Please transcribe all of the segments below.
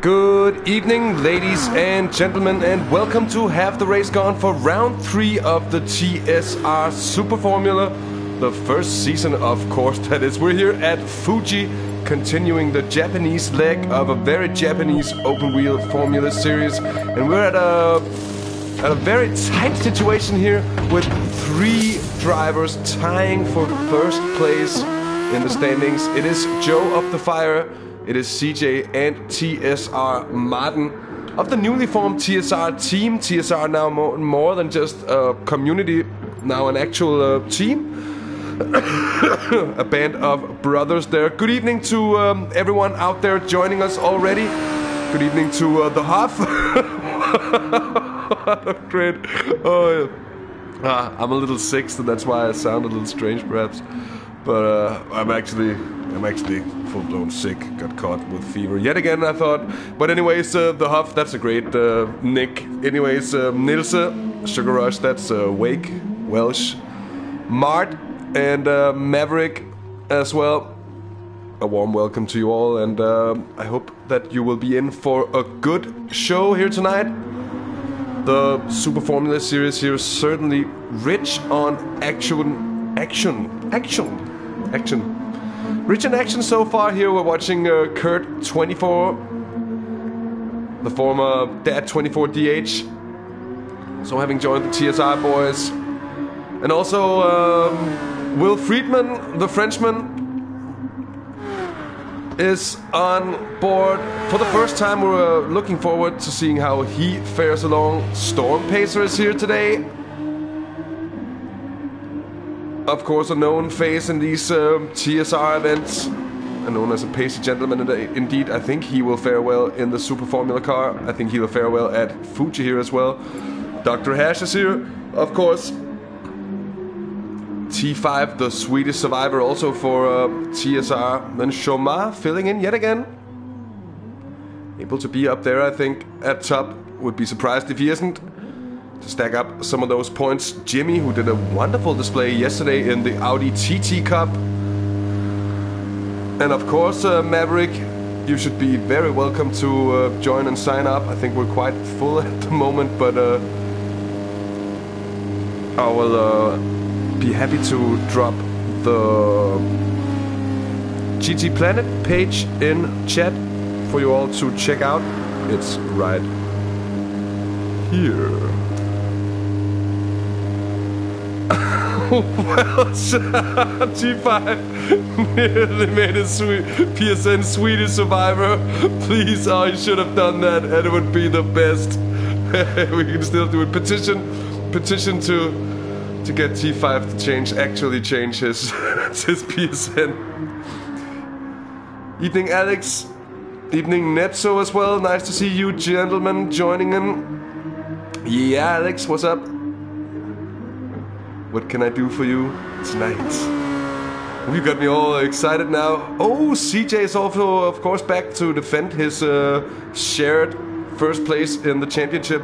Good evening, ladies and gentlemen, and welcome to Have the Race Gone for round 3 of the TSR Super Formula. The first season, of course, that is. We're here at Fuji, continuing the Japanese leg of a very Japanese open-wheel Formula series. And we're at a very tight situation here with 3 drivers tying for first place in the standings. It is Joe of the Fire, it is CJ and TSR Martin of the newly formed TSR team. TSR now more than just a community, now an actual team. A band of brothers there. Good evening to everyone out there joining us already. Good evening to the Huff. Great. Oh, yeah. I'm a little sick, so that's why I sound a little strange, perhaps. But I'm actually full-blown sick. Got caught with fever yet again, I thought. But anyways, the Huff, that's a great nick. Anyways, Nilse, Sugar Rush, that's Wake, Welsh, Mart, and Maverick as well. A warm welcome to you all, and I hope that you will be in for a good show here tonight. The Super Formula series here is certainly rich on action. Rich in action so far here. We're watching Kurt 24, the former Dad 24 DH. So having joined the TSI boys. And also Will Friedman, the Frenchman, is on board for the first time. We're looking forward to seeing how he fares along. Storm Pacer is here today. Of course, a known face in these TSR events, and known as a pacey gentleman. Indeed, I think he will fare well in the Super Formula car. I think he will fare well at Fuji here as well. Dr. Hash is here, of course. T5, the Swedish survivor, also for TSR. Then Shoma filling in yet again. Able to be up there, I think, at top. Would be surprised if he isn't. To stack up some of those points. Jimmy, who did a wonderful display yesterday in the Audi TT Cup. And of course, Maverick, you should be very welcome to join and sign up. I think we're quite full at the moment, but I will be happy to drop the GT Planet page in chat for you all to check out. It's right here. Well, G5 nearly made a PSN Swedish survivor. Please, oh, you should have done that, and it would be the best. We can still do it. Petition to get T5 to actually change his his PSN. Evening, Alex. Evening, Netso as well. Nice to see you, gentlemen, joining in. Yeah, Alex, what's up? What can I do for you tonight? You got me all excited now. Oh, CJ is also, of course, back to defend his shared first place in the championship.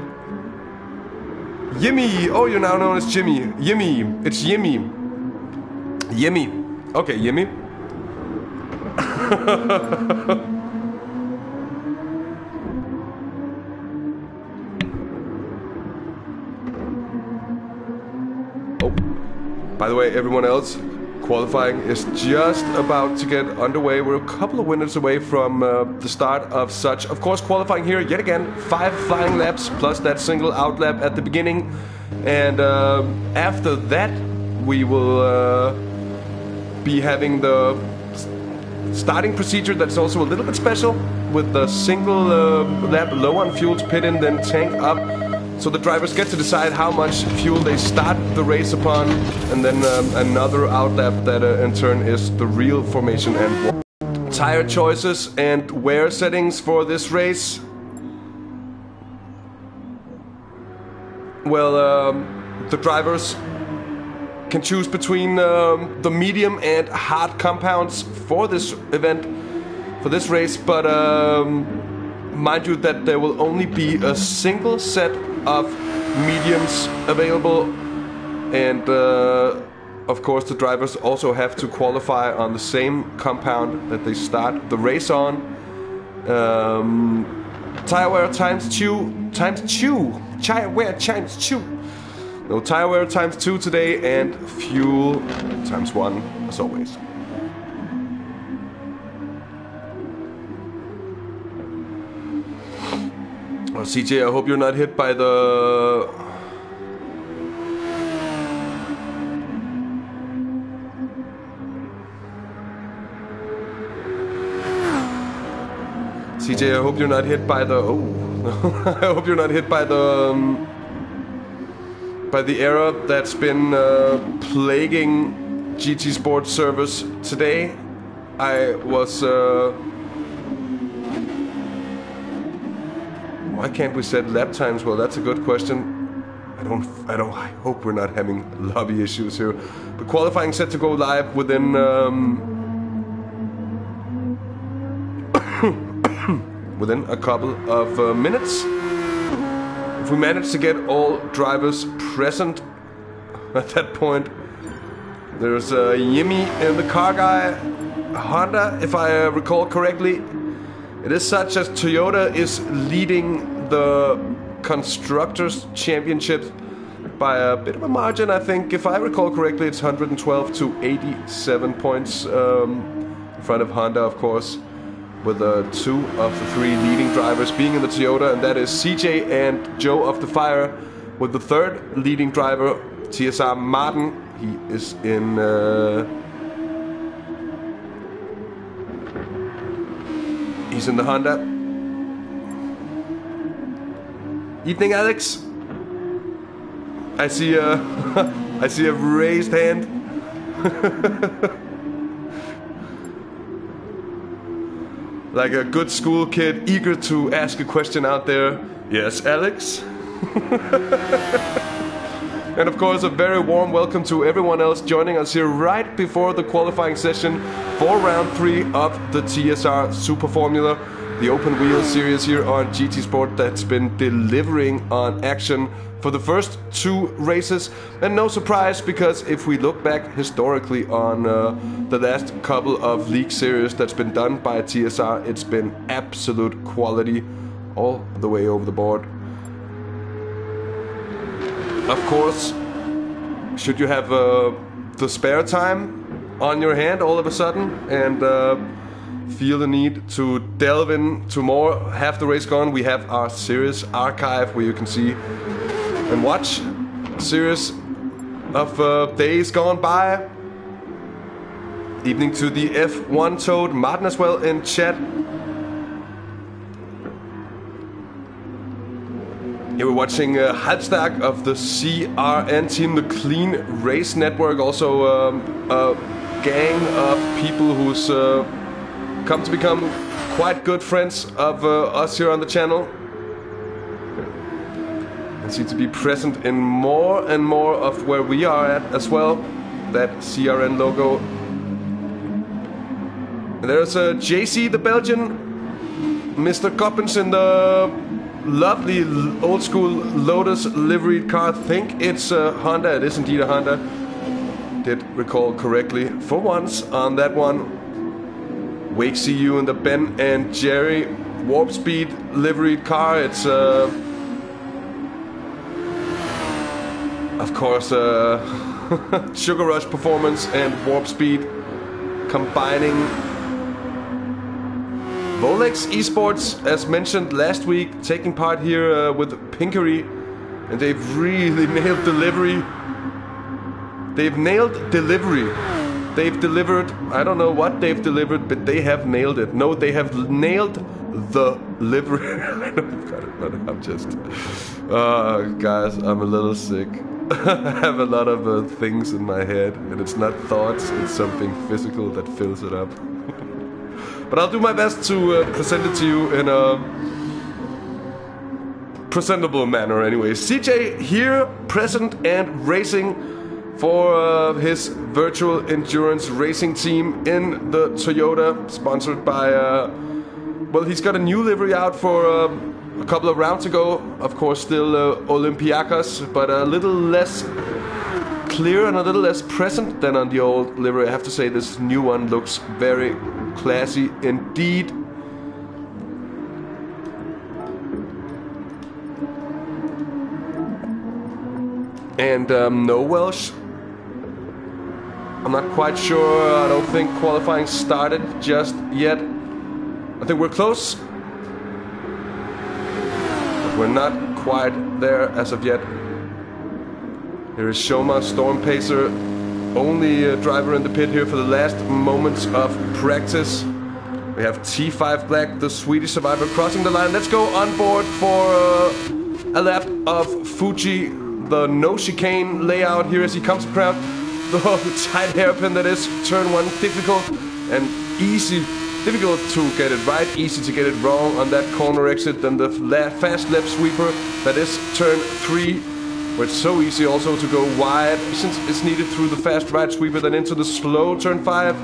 Yimmy! Oh, you're now known as Jimmy. Yimmy. It's Yimmy. Yimmy. Okay, Yimmy. By the way, everyone else, qualifying is just about to get underway. We're a couple of minutes away from the start of such. Of course, qualifying here yet again, 5 flying laps plus that single out lap at the beginning. And after that, we will be having the starting procedure that's also a little bit special, with the single lap low on fuel to pit in, then tank up. So the drivers get to decide how much fuel they start the race upon, and then another outlap that in turn is the real formation and tire choices and wear settings for this race. Well, the drivers can choose between the medium and hard compounds for this event, for this race, but mind you that there will only be a single set of mediums available, and of course the drivers also have to qualify on the same compound that they start the race on. tire wear times two. Tire wear times 2. No, tire wear times 2 today, and fuel times 1 as always. Oh, CJ, I hope you're not hit by the... CJ, I hope you're not hit by the... Oh, I hope you're not hit by the error that's been plaguing GT Sports servers today. I was... Why can't we set lap times? Well, that's a good question. I hope we're not having lobby issues here. But qualifying set to go live within within a couple of minutes. If we manage to get all drivers present at that point, there's Yimi in the car guy, Honda, if I recall correctly. It is such as Toyota is leading the Constructors' Championship by a bit of a margin, I think. If I recall correctly, it's 112 to 87 points in front of Honda, of course, with 2 of the 3 leading drivers being in the Toyota, and that is CJ and Joe of the Fire, with the 3rd leading driver, TSR Martin. He is in... He's in the Honda. Evening, Alex. I see a I see a raised hand. Like a good school kid, eager to ask a question out there. Yes, Alex. And of course, a very warm welcome to everyone else joining us here right before the qualifying session for round 3 of the TSR Super Formula, the open wheel series here on GT Sport that's been delivering on action for the first 2 races. And no surprise, because if we look back historically on the last couple of league series that's been done by TSR, it's been absolute quality all the way over the board. Of course, should you have the spare time on your hand all of a sudden and feel the need to delve into more Have the Race Gone, we have our series archive where you can see and watch a series of days gone by. Evening to the F1 Toad, Martin as well in chat. Here we're watching Halbstag of the CRN team, the Clean Race Network, also a gang of people who's come to become quite good friends of us here on the channel. And seem to be present in more and more of where we are at as well, that CRN logo. And there's JC, the Belgian, Mr. Coppens in the lovely old school Lotus liveried car. I think it's a Honda. It is indeed a Honda. Did recall correctly for once on that one. Wake CU in the Ben and Jerry Warp Speed liveried car. It's of course Sugar Rush Performance and Warp Speed combining. Volex Esports, as mentioned last week, taking part here with Pinkery, and they've really nailed delivery. They've nailed delivery. They've delivered, I don't know what they've delivered, but they have nailed it. No, they have nailed the livery. I'm just... guys, I'm a little sick. I have a lot of things in my head, and it's not thoughts, it's something physical that fills it up. But I'll do my best to present it to you in a presentable manner anyway. CJ here, present and racing for his virtual endurance racing team in the Toyota, sponsored by... well, he's got a new livery out for a couple of rounds ago. Of course, still Olympiacos, but a little less clear and a little less present than on the old livery. I have to say this new one looks very classy indeed. And no Welsh. I'm not quite sure. I don't think qualifying started just yet. I think we're close. But we're not quite there as of yet. Here is Shoma, Storm Pacer, only driver in the pit here for the last moments of practice. We have T5 Black, the Swedish survivor, crossing the line. Let's go on board for a lap of Fuji, the no chicane layout here as he comes around the tight hairpin that is turn 1. Difficult and easy. Difficult to get it right, easy to get it wrong on that corner exit. Then the fast left sweeper that is turn 3, where it's so easy also to go wide since it's needed through the fast right sweeper, then into the slow turn 5.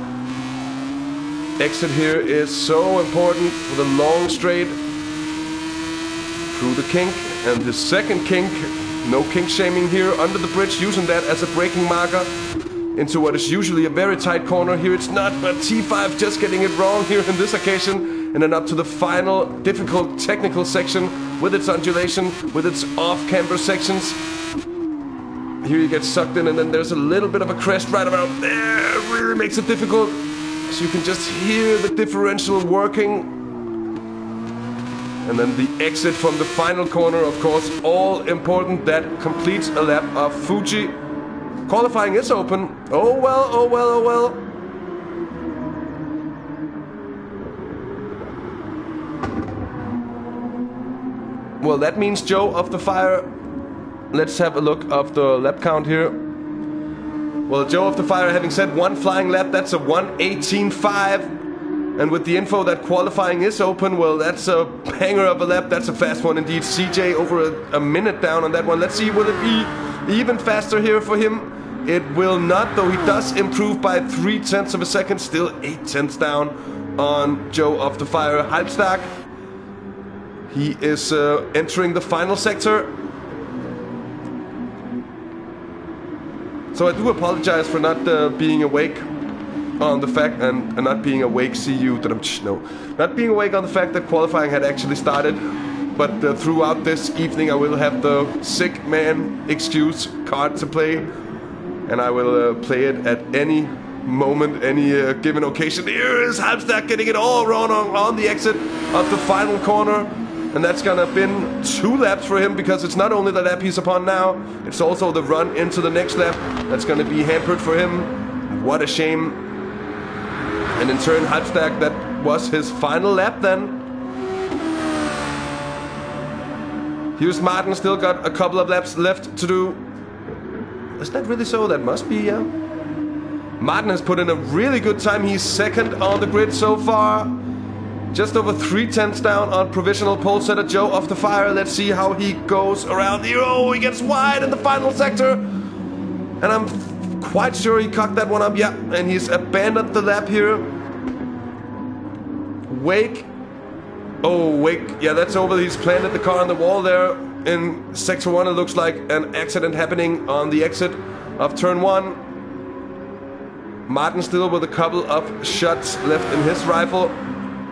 Exit here is so important with a long straight through the kink, and the second kink, no kink shaming here under the bridge, using that as a braking marker into what is usually a very tight corner. Here it's not, but T5 just getting it wrong here in this occasion, and then up to the final difficult technical section with its undulation, with its off-camber sections. Here you get sucked in, and then there's a little bit of a crest right around there. It really makes it difficult. So you can just hear the differential working. And then the exit from the final corner, of course, all important. That completes a lap of Fuji. Qualifying is open. Oh well, oh well, oh well. Well, that means Joe of the Fire. Let's have a look of the lap count here. Well, Joe of the Fire having said one flying lap, that's a 1:18.5. And with the info that qualifying is open, well, that's a banger of a lap. That's a fast one indeed. CJ over a minute down on that one. Let's see, will it be even faster here for him? It will not, though he does improve by 0.3 of a second. Still 0.8 down on Joe of the Fire. Halbstark, he is entering the final sector. So I do apologize for not being awake on the fact, and not being awake, not being awake on the fact that qualifying had actually started. But throughout this evening I will have the sick man excuse card to play, and I will play it at any moment, any given occasion. Here is Halbstack getting it all wrong on the exit of the final corner. And that's gonna have been 2 laps for him, because it's not only the lap he's upon now, it's also the run into the next lap that's gonna be hampered for him. What a shame. And in turn, Halbstack, that was his final lap then. Here's Martin, still got a couple of laps left to do. Is that really so? That must be, yeah. Martin has put in a really good time. He's second on the grid so far. Just over 0.3 down on provisional pole setter Joe of the Fire. Let's see how he goes around here. Oh, he gets wide in the final sector. And I'm quite sure he cocked that one up. Yeah, and he's abandoned the lap here. Wake. Oh, Wake. Yeah, that's over. He's planted the car on the wall there. In sector 1, it looks like an accident happening on the exit of turn 1. Martin still with a couple of shots left in his rifle.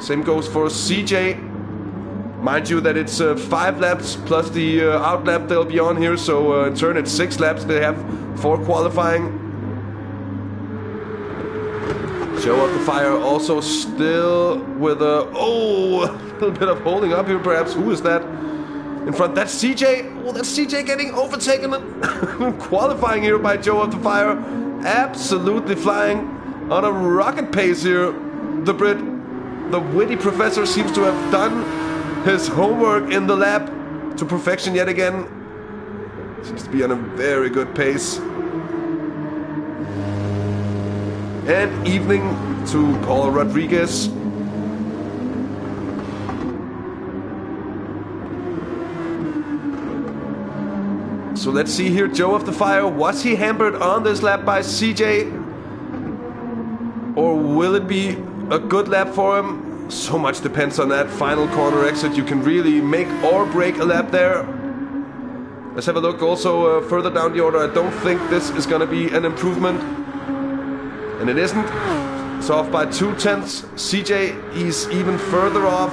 Same goes for CJ. Mind you that it's 5 laps plus the out lap they'll be on here, so in turn it's 6 laps they have for qualifying. Joe of the Fire also still with a little bit of holding up here perhaps. Who is that in front? That's CJ. Oh, that's CJ getting overtaken. Qualifying here by Joe of the Fire. Absolutely flying on a rocket pace here. The Brit, the witty professor, seems to have done his homework in the lab to perfection yet again. Seems to be on a very good pace. And evening to Paul Rodriguez. So let's see here, Joe of the Fire, was he hampered on this lap by CJ? Or will it be a good lap for him? So much depends on that final corner exit. You can really make or break a lap there. Let's have a look also further down the order. I don't think this is going to be an improvement. And it isn't. It's off by 0.2. CJ, he's even further off.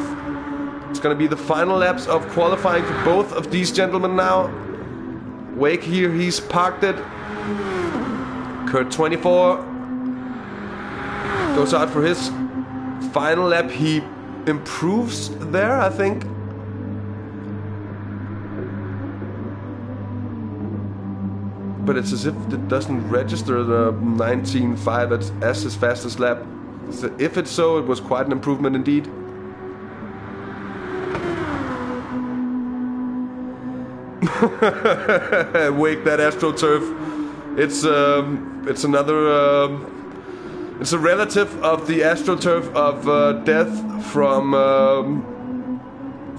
It's going to be the final laps of qualifying for both of these gentlemen now. Wake here, he's parked it. Kurt 24 goes out for his final lap. He improves there, I think. But it's as if it doesn't register the 19.5 as his fastest lap. So if it's so, it was quite an improvement indeed. Wake that AstroTurf. It's another. It's a relative of the AstroTurf of death from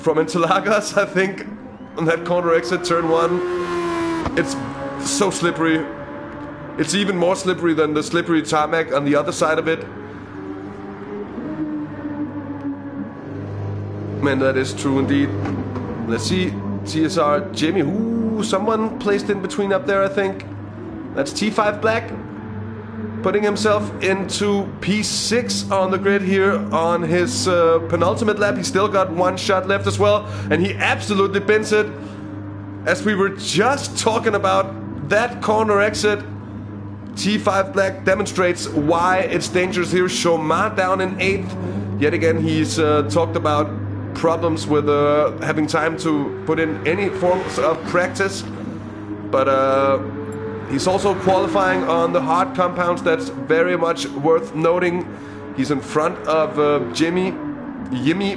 Interlagos, I think. On that corner exit, turn 1. It's so slippery. It's even more slippery than the slippery tarmac on the other side of it. Man, that is true indeed. Let's see. TSR Jimmy. Ooh, someone placed in between up there, I think. That's T5 Black. Putting himself into P6 on the grid here on his penultimate lap. He's still got one shot left as well. And he absolutely bends it. As we were just talking about that corner exit, T5 Black demonstrates why it's dangerous here. Shomar down in 8th. Yet again, he's talked about problems with having time to put in any forms of practice. But he's also qualifying on the hard compounds. That's very much worth noting. He's in front of Jimmy. Yimmy.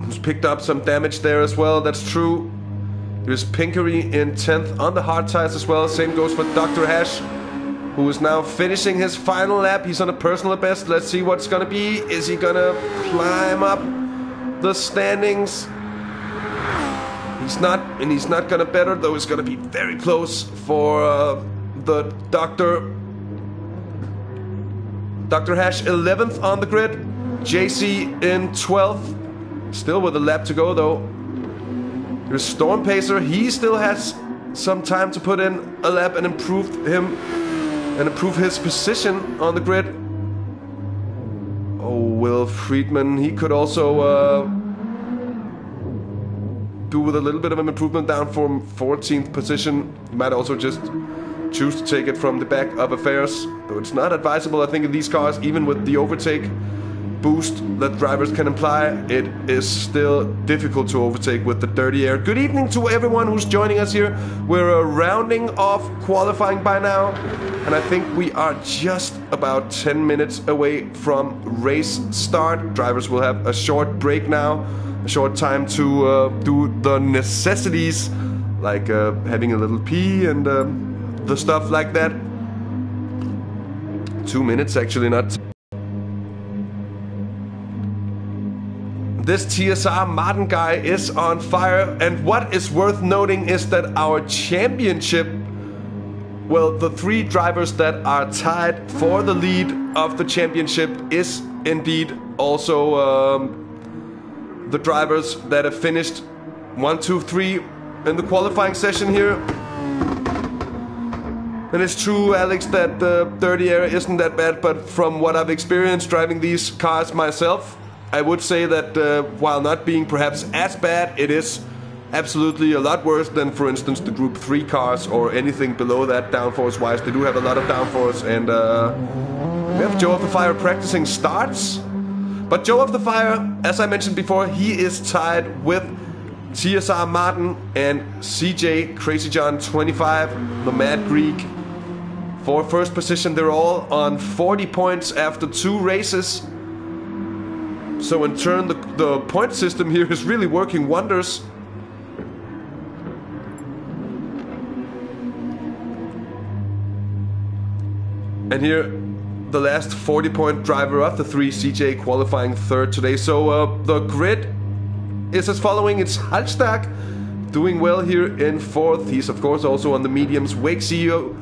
Who's picked up some damage there as well, that's true. There's Pinkery in 10th on the hard tires as well. Same goes for Dr. Hash, who is now finishing his final lap. He's on a personal best. Let's see what's gonna be. Is he gonna climb up the standings? He's not, and he's not gonna better, though it's gonna be very close for the Dr. Hash 11th on the grid. JC in 12th. Still with a lap to go, though. There's Storm Pacer. He still has some time to put in a lap and improve his position on the grid. Oh, Will Friedman. He could also do with a little bit of an improvement down from 14th position. He might also just choose to take it from the back of affairs. Though it's not advisable, I think, in these cars, even with the overtake boost that drivers can apply, it is still difficult to overtake with the dirty air. Good evening to everyone who's joining us here. We're rounding off qualifying by now, and I think we are just about 10 minutes away from race start. Drivers will have a short break now, a short time to do the necessities, like having a little pee and the stuff like that. 2 minutes actually, not. This TSR Martin guy is on fire, and what is worth noting is that our championship, well, the 3 drivers that are tied for the lead of the championship is indeed also the drivers that have finished 1, 2, 3 in the qualifying session here. And it's true, Alex, that the dirty air isn't that bad, but from what I've experienced driving these cars myself, I would say that while not being perhaps as bad, it is absolutely a lot worse than, for instance, the Group 3 cars or anything below that downforce-wise. They do have a lot of downforce, and we have Joe of the Fire practicing starts. But Joe of the Fire, as I mentioned before, he is tied with TSR Martin and CJ Crazy John 25, the Mad Greek, for first position. They're all on 40 points after 2 races. So in turn, the point system here is really working wonders. And here, the last 40-point driver of the 3, CJ, qualifying 3rd today. So the grid is as following. It's Hallstatt doing well here in 4th. He's of course also on the mediums. Wake CEO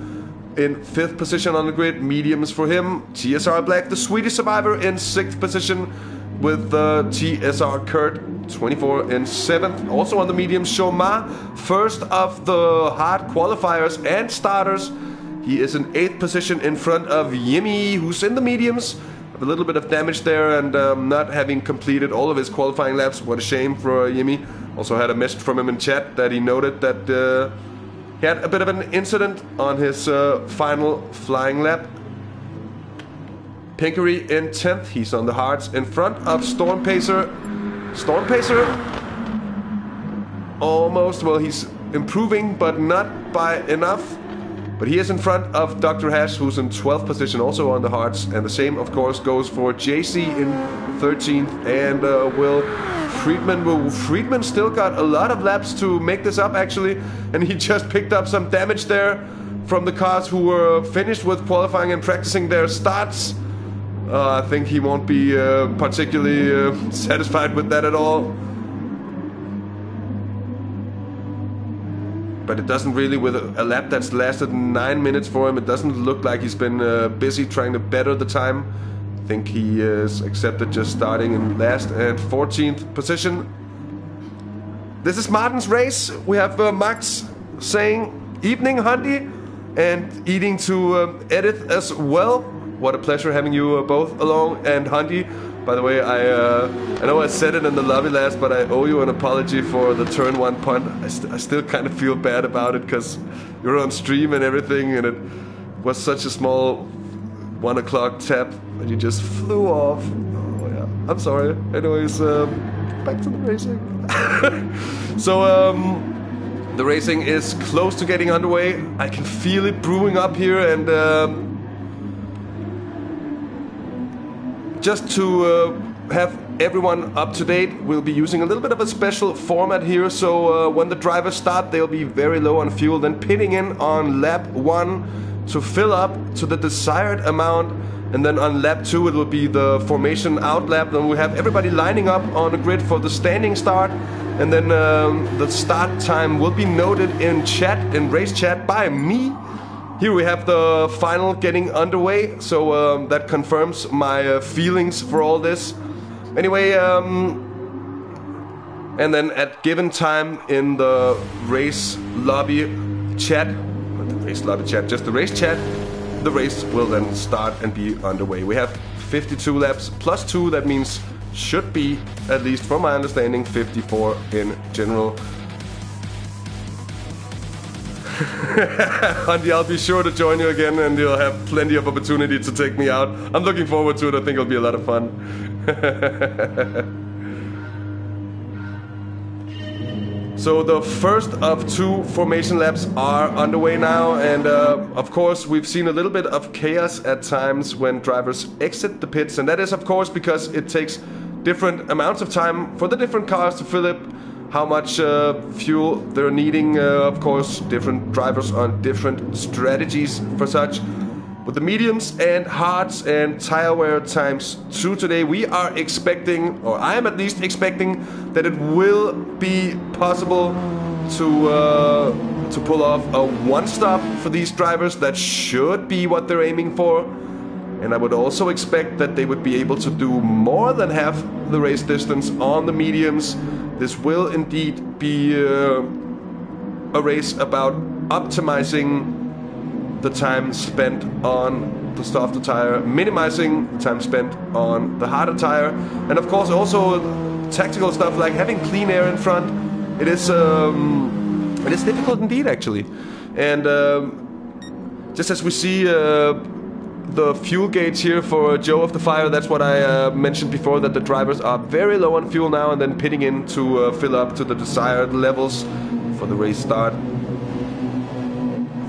in 5th position on the grid. Mediums for him. TSR Black, the Swedish survivor, in 6th position, with TSR Kurt 24 in 7th. Also on the mediums, Shomar, first of the hard qualifiers and starters. He is in 8th position in front of Yimmy, who's in the mediums. A little bit of damage there and not having completed all of his qualifying laps. What a shame for Yimmy. Also had a message from him in chat that he noted that he had a bit of an incident on his final flying lap. Pinkery in 10th, he's on the hards in front of Storm Pacer. Storm Pacer almost, well, he's improving but not by enough. But he is in front of Dr. Hash, who's in 12th position, also on the hards. And the same, of course, goes for JC in 13th and Will Friedman. Well, Friedman still got a lot of laps to make this up, actually. And he just picked up some damage there from the cars who were finished with qualifying and practicing their starts. I think he won't be particularly satisfied with that at all. But it doesn't really, with a lap that's lasted 9 minutes for him, it doesn't look like he's been busy trying to better the time. I think he is accepted just starting in last and 14th position. This is Martin's race. We have Max saying, "Evening, Hundy," and eating to Edith as well. What a pleasure having you both along. And Hundy, by the way, I know I said it in the lobby last, but I owe you an apology for the turn 1 punt. I still kind of feel bad about it because you're on stream and everything, and it was such a small 1 o'clock tap, and you just flew off. Oh yeah, I'm sorry. Anyways, back to the racing. So the racing is close to getting underway. I can feel it brewing up here, and just to have everyone up to date, we'll be using a little bit of a special format here. So when the drivers start, they'll be very low on fuel, then pitting in on lap 1 to fill up to the desired amount. And then on lap 2, it will be the formation out lap. Then we have everybody lining up on the grid for the standing start. And then the start time will be noted in chat, in race chat, by me. Here we have the final getting underway, so that confirms my feelings for all this. Anyway, and then at given time in the race lobby chat, not the race lobby chat, just the race chat, the race will then start and be underway. We have 52 laps plus 2, that means should be, at least from my understanding, 54 in general. Andy, I'll be sure to join you again, and you'll have plenty of opportunity to take me out. I'm looking forward to it. I think it'll be a lot of fun. So the first of 2 formation laps are underway now, and of course we've seen a little bit of chaos at times when drivers exit the pits, and that is of course because it takes different amounts of time for the different cars to fill up how much fuel they're needing. Of course, different drivers on different strategies for such. With the mediums and hards and tire wear times 2 today, we are expecting, or I am at least expecting, that it will be possible to pull off a 1-stop for these drivers. That should be what they're aiming for. And I would also expect that they would be able to do more than half the race distance on the mediums. This will indeed be a race about optimizing the time spent on the softer tire, minimizing the time spent on the harder tire, and of course also tactical stuff like having clean air in front. It is difficult indeed, actually. And just as we see the fuel gauge here for Joe of the Fire, that's what I mentioned before, that the drivers are very low on fuel now and then pitting in to fill up to the desired levels for the race start.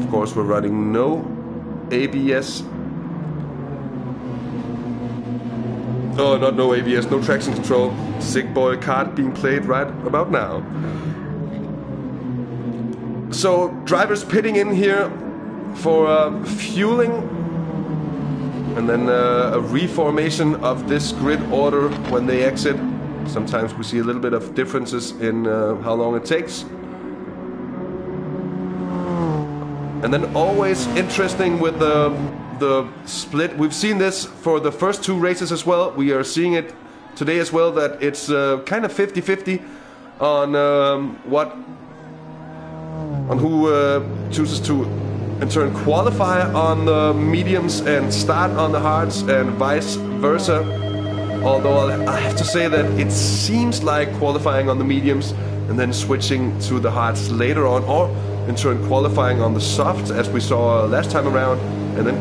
Of course, we're running no ABS. Oh, not no ABS, no traction control. Sick boy card being played right about now. So drivers pitting in here for fueling, and then a reformation of this grid order when they exit. Sometimes we see a little bit of differences in how long it takes. And then always interesting with the split. We've seen this for the first 2 races as well. We are seeing it today as well, that it's kind of 50-50 on who chooses to in turn qualify on the mediums and start on the hards, and vice versa. Although I have to say that it seems like qualifying on the mediums and then switching to the hards later on, or in turn qualifying on the softs as we saw last time around, and then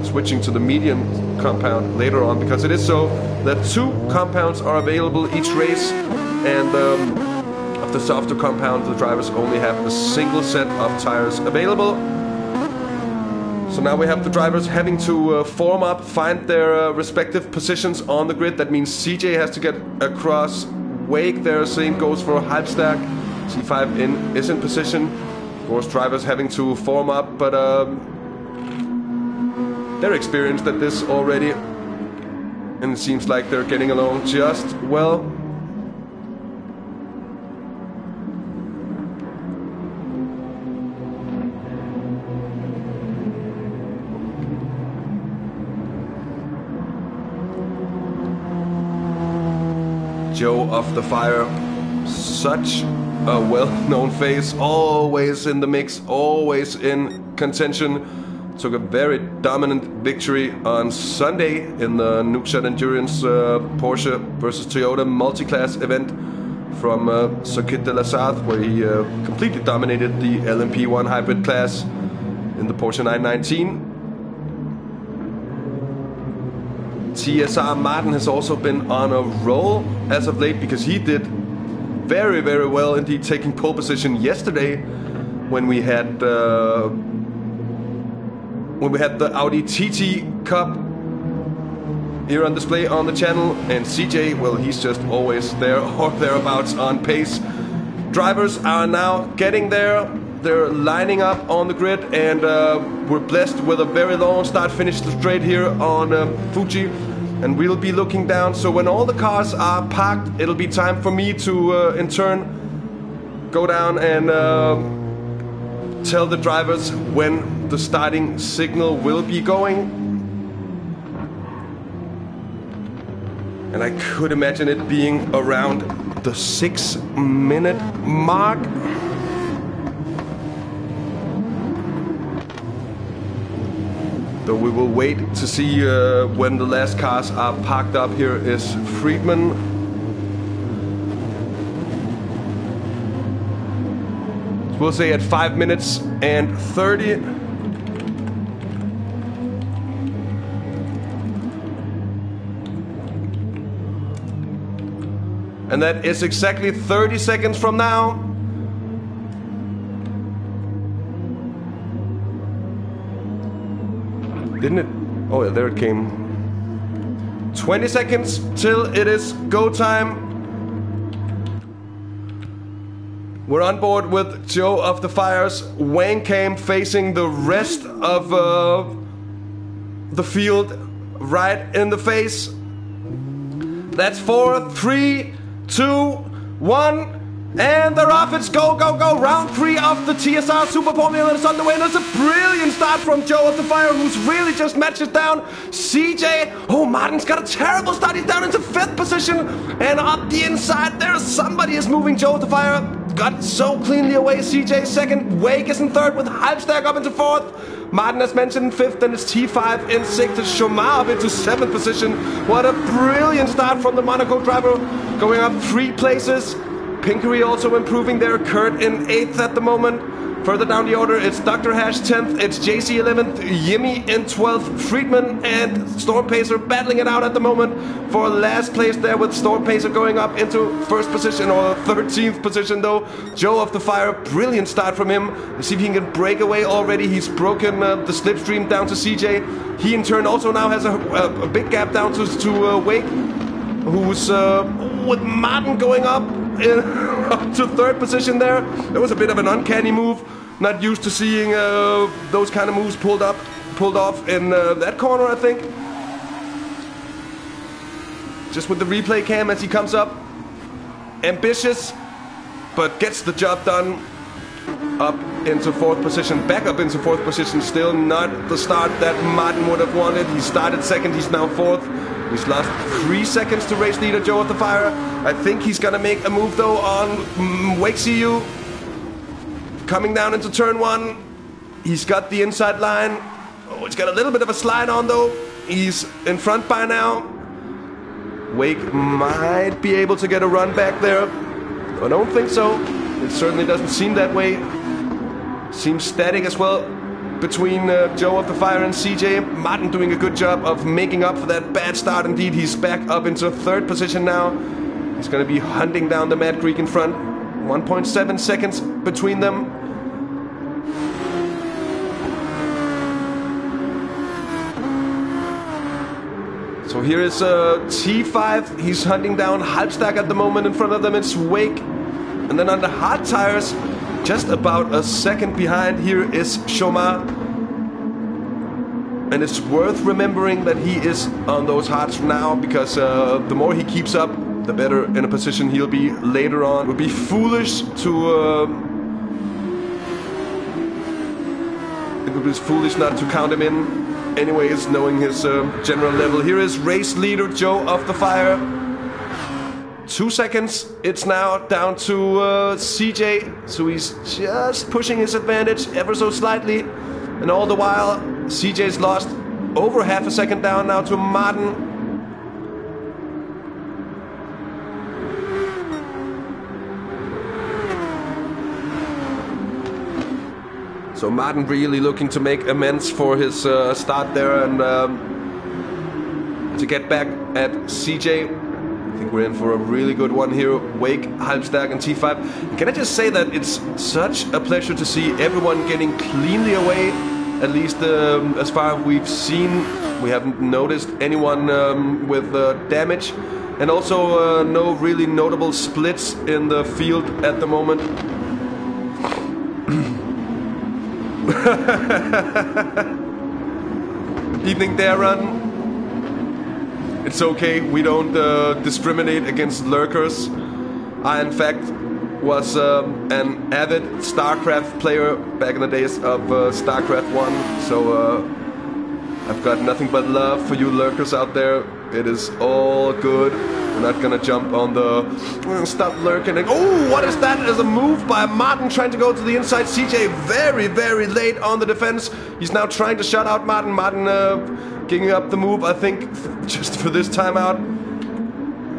switching to the medium compound later on, because it is so that 2 compounds are available each race, and of the softer compound the drivers only have a single set of tires available. So now we have the drivers having to form up, find their respective positions on the grid. That means CJ has to get across Wake there, same goes for Halbstack. C5 is in position. Of course, drivers having to form up, but they're experienced at this already, and it seems like they're getting along just well. Joe of the Fire, such a well-known face, always in the mix, always in contention. Took a very dominant victory on Sunday in the Nookshot Endurance Porsche versus Toyota multi-class event from Circuit de la Sarthe, where he completely dominated the LMP1 hybrid class in the Porsche 919. TSR Martin has also been on a roll as of late, because he did very, very well indeed, taking pole position yesterday when we had the Audi TT Cup here on display on the channel. And CJ, well, he's just always there or thereabouts on pace. Drivers are now getting there. They're lining up on the grid, and we're blessed with a very long start-finish straight here on Fuji, and we'll be looking down. So when all the cars are parked, it'll be time for me to, in turn, go down and tell the drivers when the starting signal will be going. And I could imagine it being around the 6-minute mark. So we will wait to see when the last cars are parked up. Here is Friedman. We'll say at 5 minutes and 30. And that is exactly 30 seconds from now. Didn't it? Oh, yeah, there it came. 20 seconds till it is go time. We're on board with Joe of the Fires. Wayne came facing the rest of the field right in the face. That's 4, 3, 2, 1. And they're off. It's go, go, go. Round 3 of the TSR Super Formula is underway. And it's a brilliant start from Joe of the Fire, who's really just matches down CJ. Oh, Martin's got a terrible start. He's down into 5th position. And up the inside, there's somebody is moving Joe of the Fire. Got so cleanly away. CJ 2nd. Wake is in 3rd with Halbstack up into 4th. Martin, as mentioned, in 5th, and it's T5 in 6th. It's Chomar up into 7th position. What a brilliant start from the Monaco driver, going up 3 places. Pinkery also improving there. Kurt in 8th at the moment. Further down the order, it's Dr. Hash 10th, it's JC 11th, Yimmy in 12th, Friedman and Storm Pacer battling it out at the moment for last place there, with Storm Pacer going up into 1st position, or 13th position though. Joe of the Fire, brilliant start from him. Let's see if he can break away already. He's broken the slipstream down to CJ. He in turn also now has a big gap down to Wake, who's with Martin going up to 3rd position there. That was a bit of an uncanny move. Not used to seeing those kind of moves pulled off in that corner, I think. Just with the replay cam as he comes up. Ambitious, but gets the job done. Up into 4th position, back up into 4th position. Still not the start that Martin would have wanted. He started 2nd, he's now 4th. He's lost 3 seconds to race leader Joe of the Fire. I think he's gonna make a move though on Wake CU. Coming down into turn 1. He's got the inside line. Oh, it's got a little bit of a slide on though. He's in front by now. Wake might be able to get a run back there. I don't think so. It certainly doesn't seem that way. Seems static as well between Joe of the Fire and CJ. Martin doing a good job of making up for that bad start indeed. He's back up into third position now. He's going to be hunting down the Mad Greek in front. 1.7 seconds between them. So here is T5. He's hunting down Halbstack at the moment. In front of them it's Wake. And then on the hard tires, just about a second behind, here is Shoma. And it's worth remembering that he is on those hards now, because the more he keeps up, the better in a position he'll be later on. It would be foolish to... it would be foolish not to count him in. Anyways, knowing his general level. Here is race leader Joe of the Fire. 2 seconds. It's now down to CJ. So he's just pushing his advantage ever so slightly. And all the while, CJ's lost over half a second down now to Martin. So Martin really looking to make amends for his start there and to get back at CJ. I think we're in for a really good one here. Wake, Halbstack and T5. And can I just say that it's such a pleasure to see everyone getting cleanly away. At least as far as we've seen, we haven't noticed anyone with damage. And also no really notable splits in the field at the moment. Evening there, Run. It's okay, we don't discriminate against lurkers. I, in fact, was an avid StarCraft player back in the days of StarCraft 1, so I've got nothing but love for you lurkers out there. It is all good. We're not gonna jump on the... stop lurking and... Oh, what is that? As a move by Martin trying to go to the inside. CJ very, very late on the defense. He's now trying to shut out Martin. Martin giving up the move, I think, just for this time out.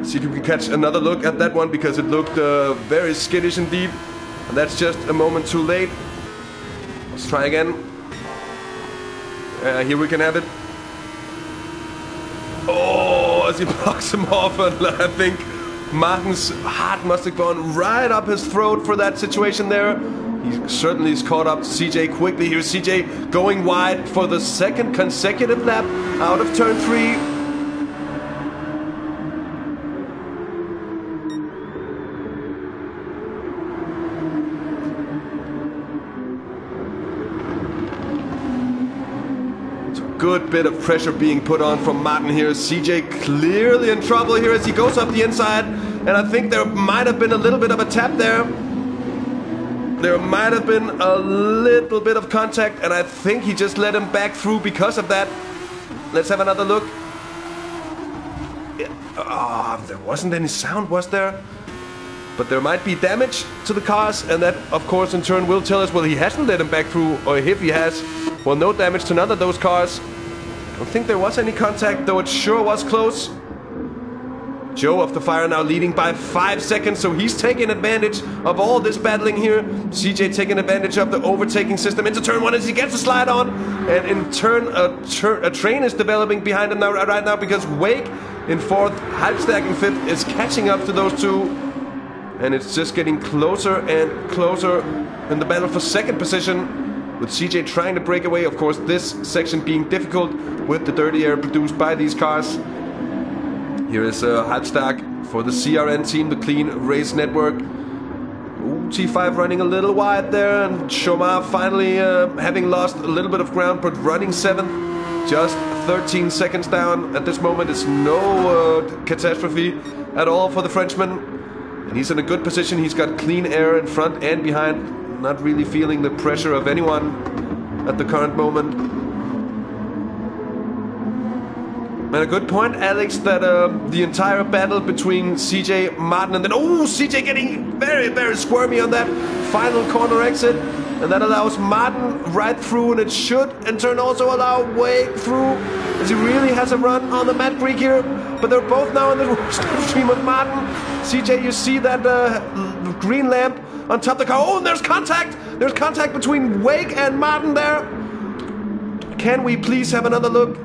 See if we can catch another look at that one, because it looked very skittish indeed. And that's just a moment too late. Let's try again. Here we can have it. Oh, as he blocks him off, and I think Martin's heart must have gone right up his throat for that situation there. He certainly is caught up to CJ quickly. Here's CJ going wide for the second consecutive lap out of turn 3. Good bit of pressure being put on from Martin here. CJ clearly in trouble here as he goes up the inside. And I think there might have been a little bit of a tap there. There might have been a little bit of contact, and I think he just let him back through because of that. Let's have another look. There wasn't any sound, was there? But there might be damage to the cars, and that, of course, in turn will tell us, well, he hasn't let him back through, or if he has, well, no damage to none of those cars. I don't think there was any contact, though it sure was close. Joe of the Fire now leading by 5 seconds, so he's taking advantage of all this battling here. CJ taking advantage of the overtaking system into turn 1 as he gets a slide on. And in turn, a train is developing behind him now, right now, because Wake in 4th, Halbstack in 5th is catching up to those two. And it's just getting closer and closer in the battle for 2nd position, with CJ trying to break away. Of course, this section being difficult with the dirty air produced by these cars. Here is Halbstack for the CRN team, the Clean Race Network. Ooh, T5 running a little wide there, and Shoma finally having lost a little bit of ground, but running 7th. Just 13 seconds down at this moment. It's no catastrophe at all for the Frenchman. And he's in a good position. He's got clean air in front and behind. Not really feeling the pressure of anyone at the current moment. And a good point, Alex, that the entire battle between CJ, Martin, and then... Oh, CJ getting very, very squirmy on that final corner exit. And that allows Martin right through, and it should in turn also allow Wake through, as he really has a run on the Mad Greek here. But they're both now in the stream of Martin. CJ, you see that green lamp on top of the car. Oh, and there's contact! There's contact between Wake and Martin there. Can we please have another look?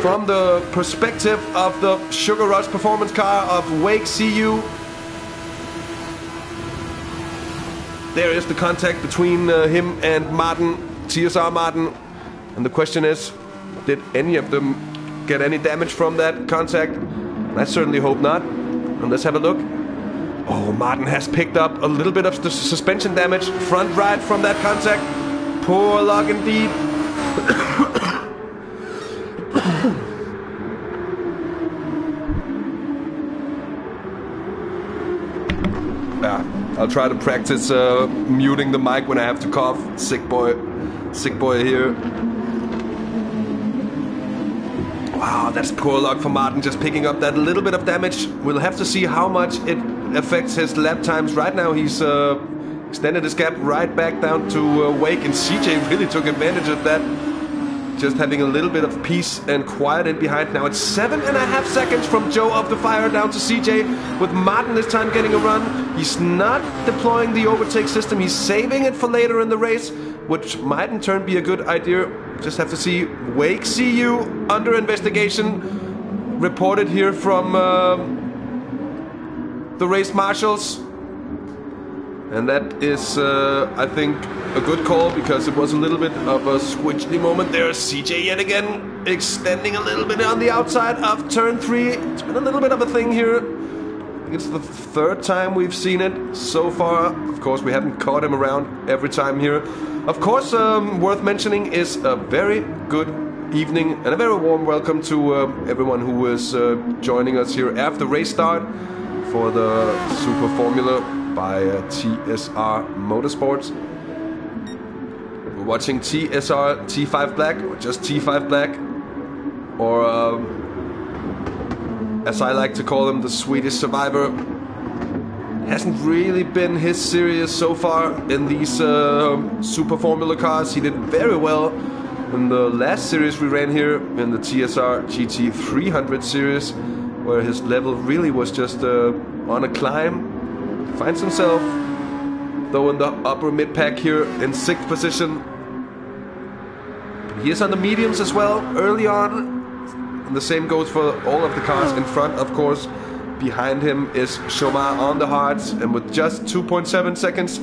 From the perspective of the Sugar Rush performance car of Wake CU. There is the contact between him and Martin, TSR Martin. And the question is, did any of them get any damage from that contact? I certainly hope not. And let's have a look. Oh, Martin has picked up a little bit of the suspension damage. Front right from that contact. Poor luck indeed. I'll try to practice muting the mic when I have to cough. Sick boy here. Wow, that's poor luck for Martin, just picking up that little bit of damage. We'll have to see how much it affects his lap times. Right now he's extended his gap right back down to Wake, and CJ really took advantage of that. Just having a little bit of peace and quiet in behind. Now it's 7.5 seconds from Joe of the Fire down to CJ, with Martin this time getting a run. He's not deploying the overtake system, he's saving it for later in the race, which might in turn be a good idea. Just have to see. Wake CU under investigation, reported here from the race marshals. And that is, I think, a good call, because it was a little bit of a squidgy moment there. CJ yet again extending a little bit on the outside of turn 3. It's been a little bit of a thing here. I think it's the third time we've seen it so far. Of course, we haven't caught him around every time here. Of course, worth mentioning is a very good evening and a very warm welcome to everyone who is joining us here after race start for the Super Formula by TSR Motorsports. We're watching TSR T5 Black, or just T5 Black, or as I like to call him, the Swedish Survivor. Hasn't really been his series so far in these Super Formula cars. He did very well in the last series we ran here, in the TSR GT300 series, where his level really was just on a climb. Finds himself, though, in the upper mid-pack here in 6th position. He is on the mediums as well, early on. And the same goes for all of the cars in front, of course. Behind him is Shomar on the hards, and with just 2.7 seconds,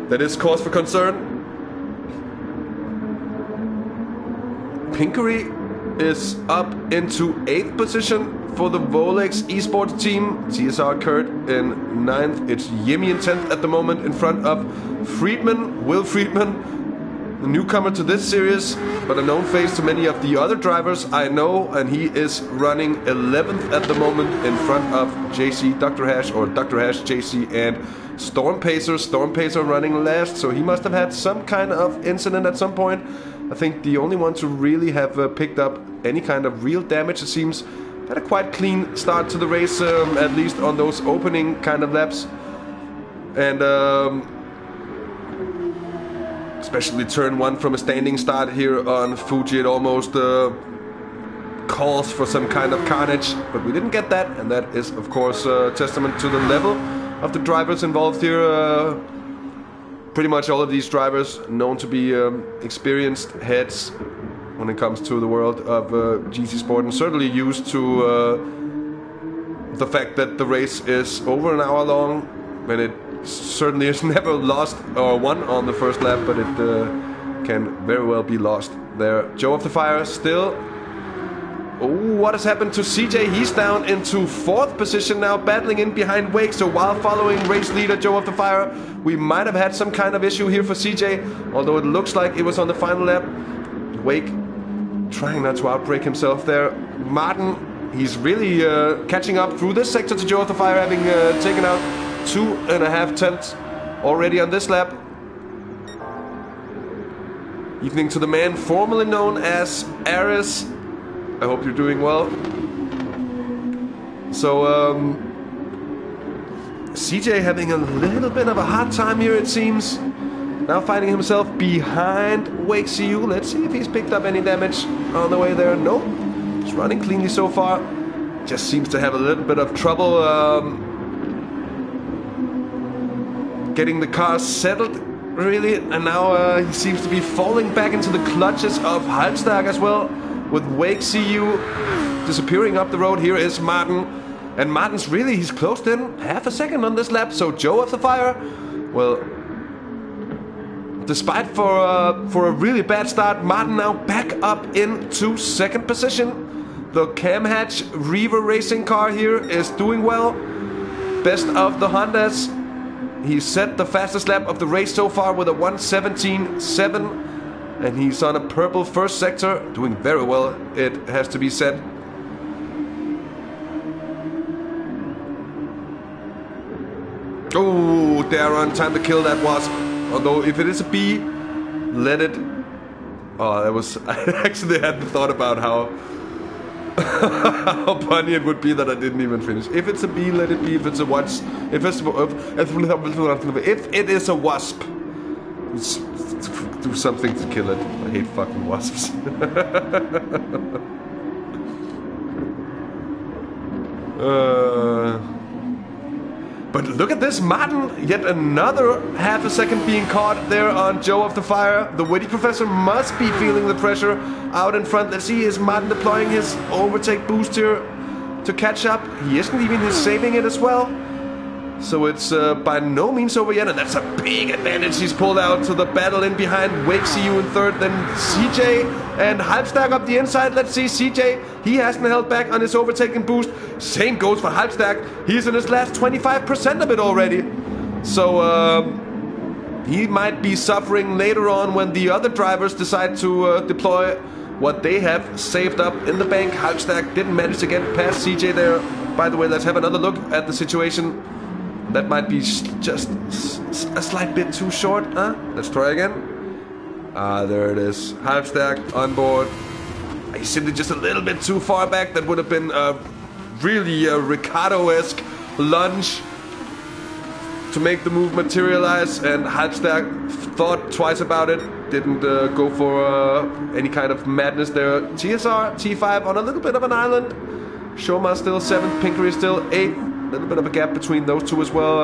that is cause for concern. Pinkery is up into 8th position for the Volex esports team. TSR Kurt in 9th. It's Yimi in 10th at the moment, in front of Friedman, Will Friedman, the newcomer to this series, but a known face to many of the other drivers I know, and he is running 11th at the moment, in front of JC, Dr. Hash, or Dr. Hash, JC, and Storm Pacer. Storm Pacer running last, so he must have had some kind of incident at some point. I think the only one to really have picked up any kind of real damage, it seems. Had a quite clean start to the race, at least on those opening kind of laps. And especially turn 1 from a standing start here on Fuji, it almost calls for some kind of carnage, but we didn't get that, and that is of course a testament to the level of the drivers involved here. Pretty much all of these drivers known to be experienced heads when it comes to the world of GT Sport, and certainly used to the fact that the race is over an hour long, and it certainly is never lost or won on the first lap, but it can very well be lost there. Joe of the Fire still. Oh, what has happened to CJ? He's down into 4th position now, battling in behind Wake. So while following race leader Joe of the Fire, we might have had some kind of issue here for CJ, although it looks like it was on the final lap. Wake trying not to outbreak himself there. Martin, he's really catching up through this sector to Joe of the Fire, having taken out 2.5 tenths already on this lap. Evening to the man formerly known as Aris. I hope you're doing well. So, CJ having a little bit of a hard time here, it seems. Now finding himself behind Wake CU. Let's see if he's picked up any damage on the way there. Nope. He's running cleanly so far. Just seems to have a little bit of trouble getting the car settled, really. And now he seems to be falling back into the clutches of Halbstag as well. With Wake CU disappearing up the road. Here is Martin. And Martin's really, he's closed in half a second on this lap. So Joe of the Fire, well, despite for a really bad start, Martin now back up into second position. The Cam Hatch Reaver racing car here is doing well. Best of the Hondas. He set the fastest lap of the race so far with a 1:17.7. And he's on a purple first sector, doing very well, it has to be said. Oh, Darren, time to kill that wasp. Although, if it is a B, let it... Oh, that was... I actually hadn't thought about how funny it would be that I didn't even finish. If it's a B, let it be. If it's a wasp... If it is a wasp, do something to kill it. I hate fucking wasps. But look at this, Martin, yet another half a second being caught there on Joe of the Fire. The witty professor must be feeling the pressure out in front. Let's see, is Martin deploying his overtake boost here to catch up? He isn't even saving it as well. So it's by no means over yet, and that's a big advantage he's pulled out to the battle in behind. Wake CU in third, then CJ and Halbstag up the inside. Let's see, CJ, he hasn't held back on his overtaking boost. Same goes for Halbstag. He's in his last 25% of it already. So he might be suffering later on when the other drivers decide to deploy what they have saved up in the bank. Halbstag didn't manage to get past CJ there. By the way, let's have another look at the situation. That might be just a slight bit too short, huh? Let's try again. There it is. Halbstag on board. He's simply just a little bit too far back. That would have been really a Ricardo-esque lunge to make the move materialize. And Halbstag thought twice about it. Didn't go for any kind of madness there. TSR, T5 on a little bit of an island. Shoma still 7th, Pinkery still 8th. A little bit of a gap between those two as well.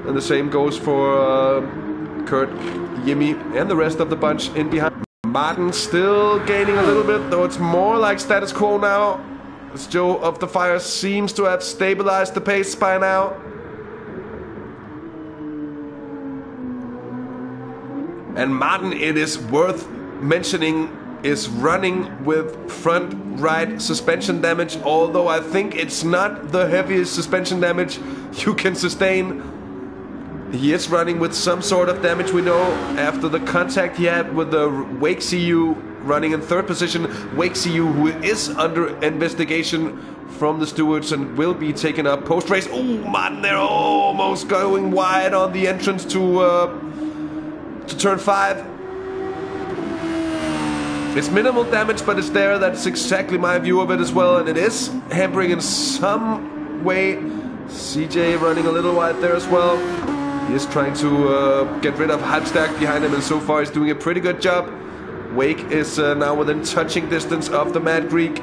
And the same goes for Kurt, Yimmy, and the rest of the bunch in behind. Martin still gaining a little bit, though it's more like status quo now. As Joe of the Fire seems to have stabilized the pace by now. And Martin, it is worth mentioning, is running with front right suspension damage, although I think it's not the heaviest suspension damage you can sustain. He is running with some sort of damage, we know, after the contact he had with the Wake CU running in third position. Wake CU, who is under investigation from the stewards and will be taken up post-race. Oh, man, they're almost going wide on the entrance to turn 5. It's minimal damage, but it's there. That's exactly my view of it as well, and it is hampering in some way. CJ running a little wide there as well. He is trying to get rid of Halbstag behind him, and so far he's doing a pretty good job. Wake is now within touching distance of the Mad Greek.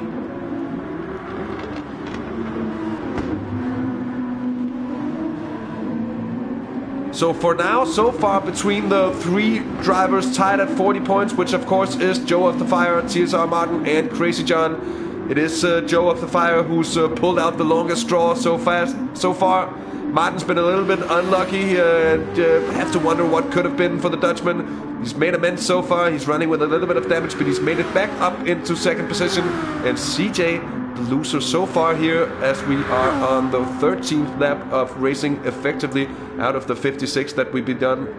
So for now, so far between the 3 drivers tied at 40 points, which of course is Joe of the Fire, TSR Martin, and Crazy John. It is Joe of the Fire who's pulled out the longest straw so far. Martin's been a little bit unlucky and have to wonder what could have been for the Dutchman. He's made amends so far. He's running with a little bit of damage, but he's made it back up into second position. And CJ, the loser so far here, as we are on the 13th lap of racing effectively out of the 56 that we've been done,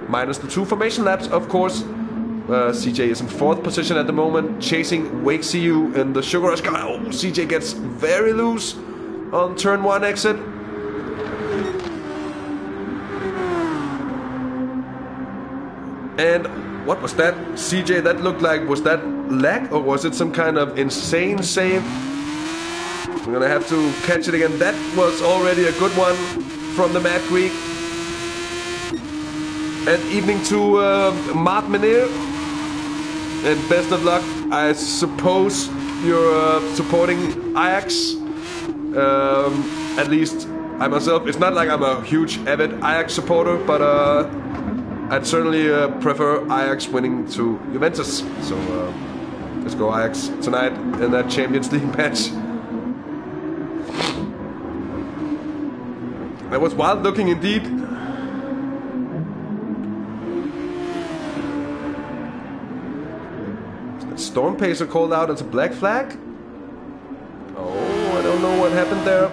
minus the 2 formation laps, of course. CJ is in 4th position at the moment, chasing Wake CU in the Sugar Rush car. Oh, CJ gets very loose on turn 1 exit. And what was that, CJ? That looked like, was that lag or was it some kind of insane save? We're gonna have to catch it again. That was already a good one from the Mad Greek. And evening to Mart Menir. And best of luck. I suppose you're supporting Ajax. At least I myself. It's not like I'm a huge avid Ajax supporter, but I'd certainly prefer Ajax winning to Juventus. So let's go Ajax tonight in that Champions League match. That was wild looking indeed. Storm Pacer called out as a black flag. Oh, I don't know what happened there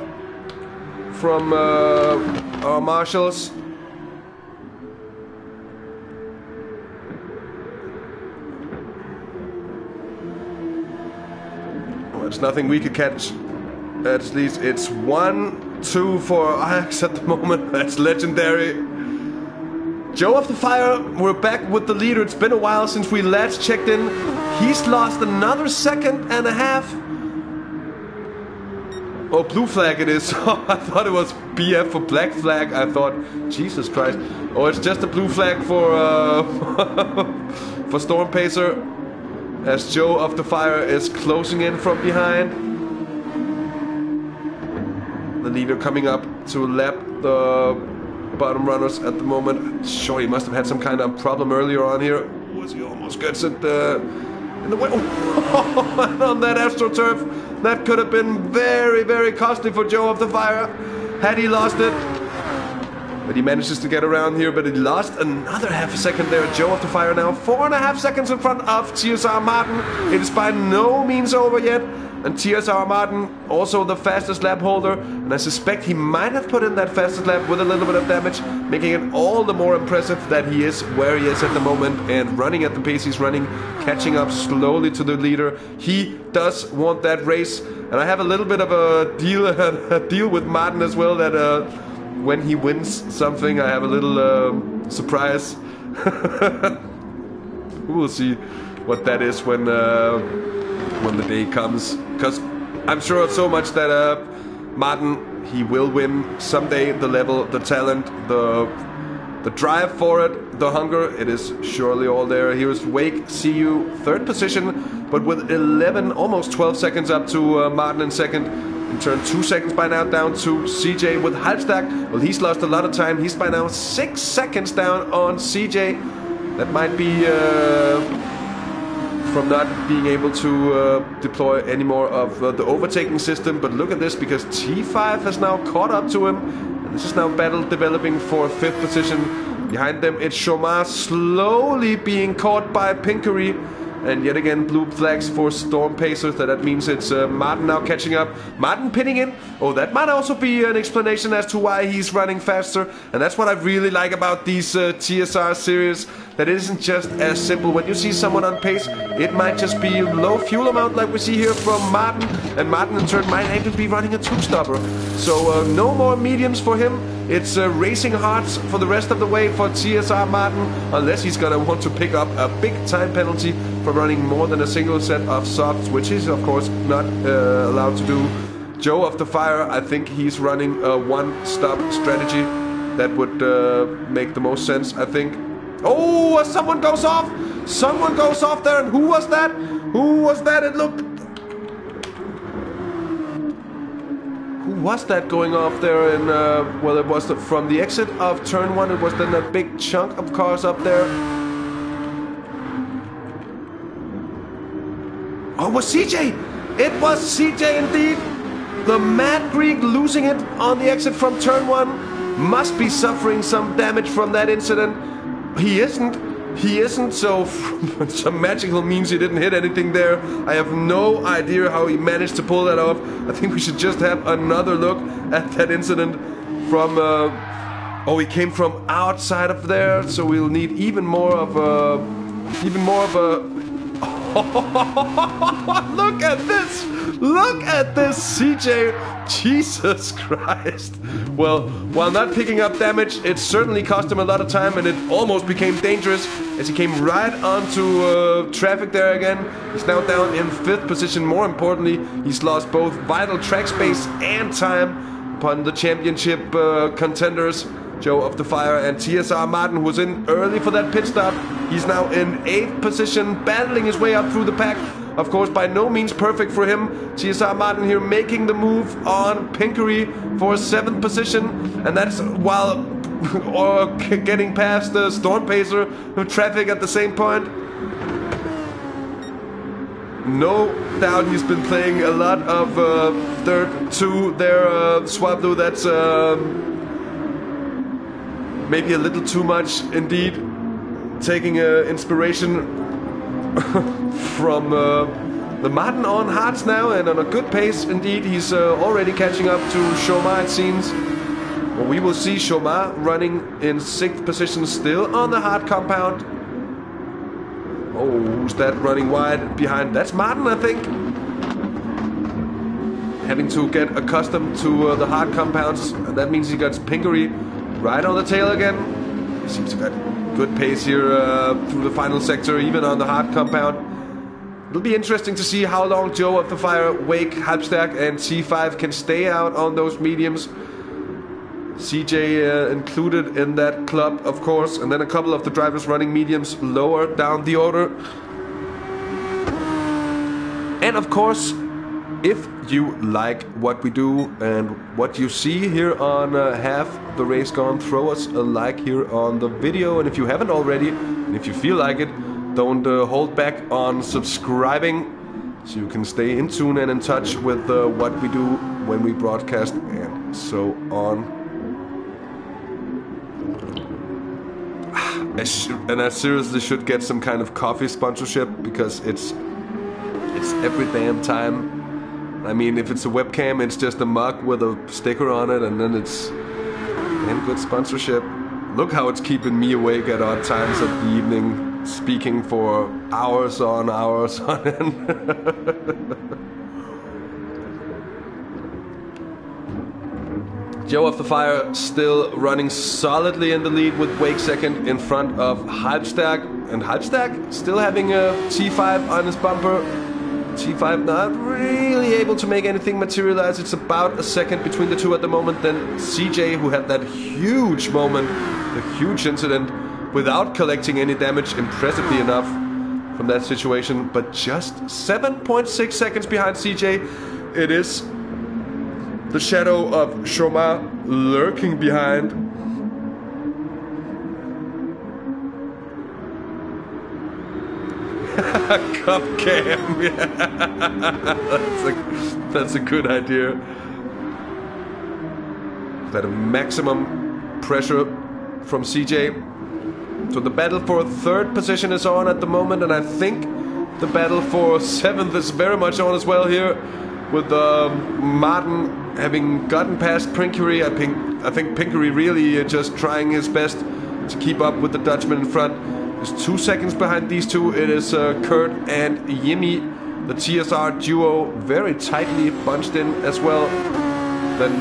from our marshals. Well, it's nothing we could catch. At least it's 1-2 for Ajax at the moment. That's legendary. Joe of the Fire, we're back with the leader. It's been a while since we last checked in. He's lost another 1.5 seconds. Oh, blue flag it is. I thought it was BF for black flag. I thought, Jesus Christ. Oh, it's just a blue flag for for Storm Pacer, as Joe of the Fire is closing in from behind. The leader coming up to lap the bottom runners at the moment. Sure, he must have had some kind of problem earlier on here. Was he almost gets it in the way? Oh, on that AstroTurf. That could have been very, very costly for Joe of the Fire had he lost it. But he manages to get around here, but he lost another 0.5 second there. Joe of the Fire now 4.5 seconds in front of TSR Martin. It is by no means over yet. And TSR Martin, also the fastest lap holder. And I suspect he might have put in that fastest lap with a little bit of damage, making it all the more impressive that he is where he is at the moment and running at the pace he's running, catching up slowly to the leader. He does want that race. And I have a little bit of a deal with Martin as well, that when he wins something, I have a little surprise. We will see what that is when the day comes, because I'm sure so much that Martin, he will win someday. The level, the talent, the drive for it, the hunger, it is surely all there. Here's Wake, CU, 3rd position, but with 11, almost 12 seconds up to Martin in 2nd. In turn, 2 seconds by now down to CJ with Halfstack. Well, he's lost a lot of time. He's by now 6 seconds down on CJ. That might be from not being able to deploy any more of the overtaking system. But look at this, because T5 has now caught up to him. And this is now battle developing for 5th position. Behind them, it's Shomar slowly being caught by Pinkery. And yet again, blue flags for Storm Pacers. That means it's Martin now catching up. Martin pitting in. Oh, that might also be an explanation as to why he's running faster. And that's what I really like about these TSR series. That it isn't just as simple. When you see someone on pace, it might just be low fuel amount like we see here from Martin. And Martin in turn might even be running a two-stopper. So no more mediums for him. It's racing hards for the rest of the way for TSR Martin. Unless he's going to want to pick up a big time penalty for running more than a single set of softs, which is of course not allowed to do. Joe of the Fire, I think he's running a one-stop strategy. That would make the most sense, I think. Oh, someone goes off! Someone goes off there, and who was that? Who was that? It looked... Who was that going off there? And well, it was from the exit of turn 1. It was then a big chunk of cars up there. Oh, it was CJ! It was CJ indeed! The Mad Greek losing it on the exit from turn 1. Must be suffering some damage from that incident. He isn't, so some magical means he didn't hit anything there. I have no idea how he managed to pull that off. I think we should just have another look at that incident from... oh, he came from outside of there, so we'll need even more of a... Look at this! Look at this, CJ! Jesus Christ! Well, while not picking up damage, it certainly cost him a lot of time, and it almost became dangerous as he came right onto traffic there again. He's now down in 5th position. More importantly, he's lost both vital track space and time upon the championship contenders, Joe of the Fire and TSR Martin, who was in early for that pit stop. He's now in 8th position, battling his way up through the pack. Of course, by no means perfect for him. TSR Martin here making the move on Pinkery for 7th position, and that's while getting past the Storm Pacer traffic at the same point. No doubt he's been playing a lot of Dirt 2 there, Swablu. That's maybe a little too much indeed. Taking inspiration from the Martin on hards now, and on a good pace indeed. He's already catching up to Chomar, it seems. Well, we will see Chomar running in 6th position still on the hard compound. Oh, who's that running wide behind? That's Martin, I think. Having to get accustomed to the hard compounds, and that means he got Pinkery right on the tail again. He seems to got good pace here through the final sector, even on the hard compound. It'll be interesting to see how long Joe of the Fire, Wake, Halbstag and C5 can stay out on those mediums. CJ included in that club, of course, and then a couple of the drivers running mediums lower down the order. And of course, if you like what we do and what you see here on Have the Race Gone, throw us a like here on the video. And if you haven't already, and if you feel like it, don't hold back on subscribing so you can stay in tune and in touch with what we do when we broadcast and so on. And I seriously should get some kind of coffee sponsorship, because it's every damn time. I mean, if it's a webcam, it's just a mug with a sticker on it, and then it's damn good sponsorship. Look how it's keeping me awake at odd times of the evening, speaking for hours on end. Joe of the Fire still running solidly in the lead with Wake second in front of Halbstag. And Halbstag still having a T5 on his bumper. T5 not really able to make anything materialize. It's about a second between the two at the moment. Then CJ, who had that huge moment, the huge incident, without collecting any damage, impressively enough from that situation. But just 7.6 seconds behind CJ. It is the shadow of Chomar lurking behind. Cup cam, yeah. That's a good idea. That maximum pressure from CJ. So the battle for 3rd position is on at the moment, and I think the battle for 7th is very much on as well here, with Martin having gotten past Pinkery. I think Pinkery really just trying his best to keep up with the Dutchman in front. There's 2 seconds behind these two. It is Kurt and Jimmy, the TSR duo, very tightly bunched in as well. Then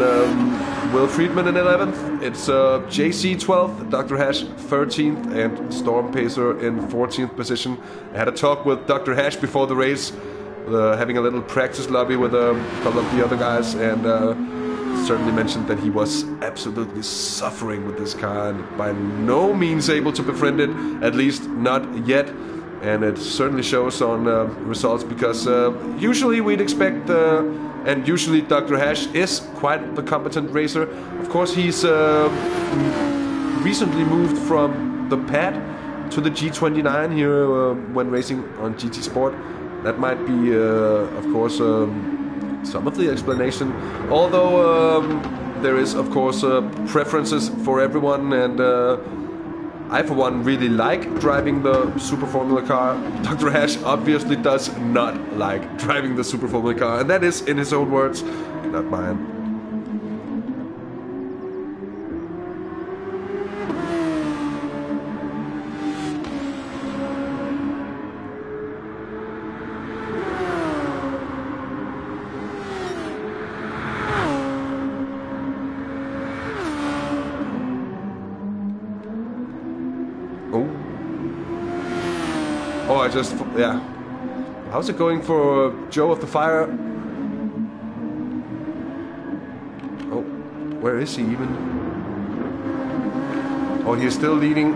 Will Friedman in 11th. It's JC 12th, Dr. Hash 13th, and Storm Pacer in 14th position. I had a talk with Dr. Hash before the race, having a little practice lobby with a couple of the other guys, and certainly mentioned that he was absolutely suffering with this car and by no means able to befriend it, at least not yet. And it certainly shows on results, because usually we'd expect, and usually Dr. Hash is quite the competent racer. Of course, he's recently moved from the pad to the G29 here when racing on GT Sport. That might be, of course, some of the explanation. Although there is, of course, preferences for everyone, and I, for one, really like driving the Super Formula car. Dr. Hash obviously does not like driving the Super Formula car, and that is, in his own words, not mine. just... Yeah. How's it going for Joe of the Fire? Oh, where is he even? Oh, he's still leading.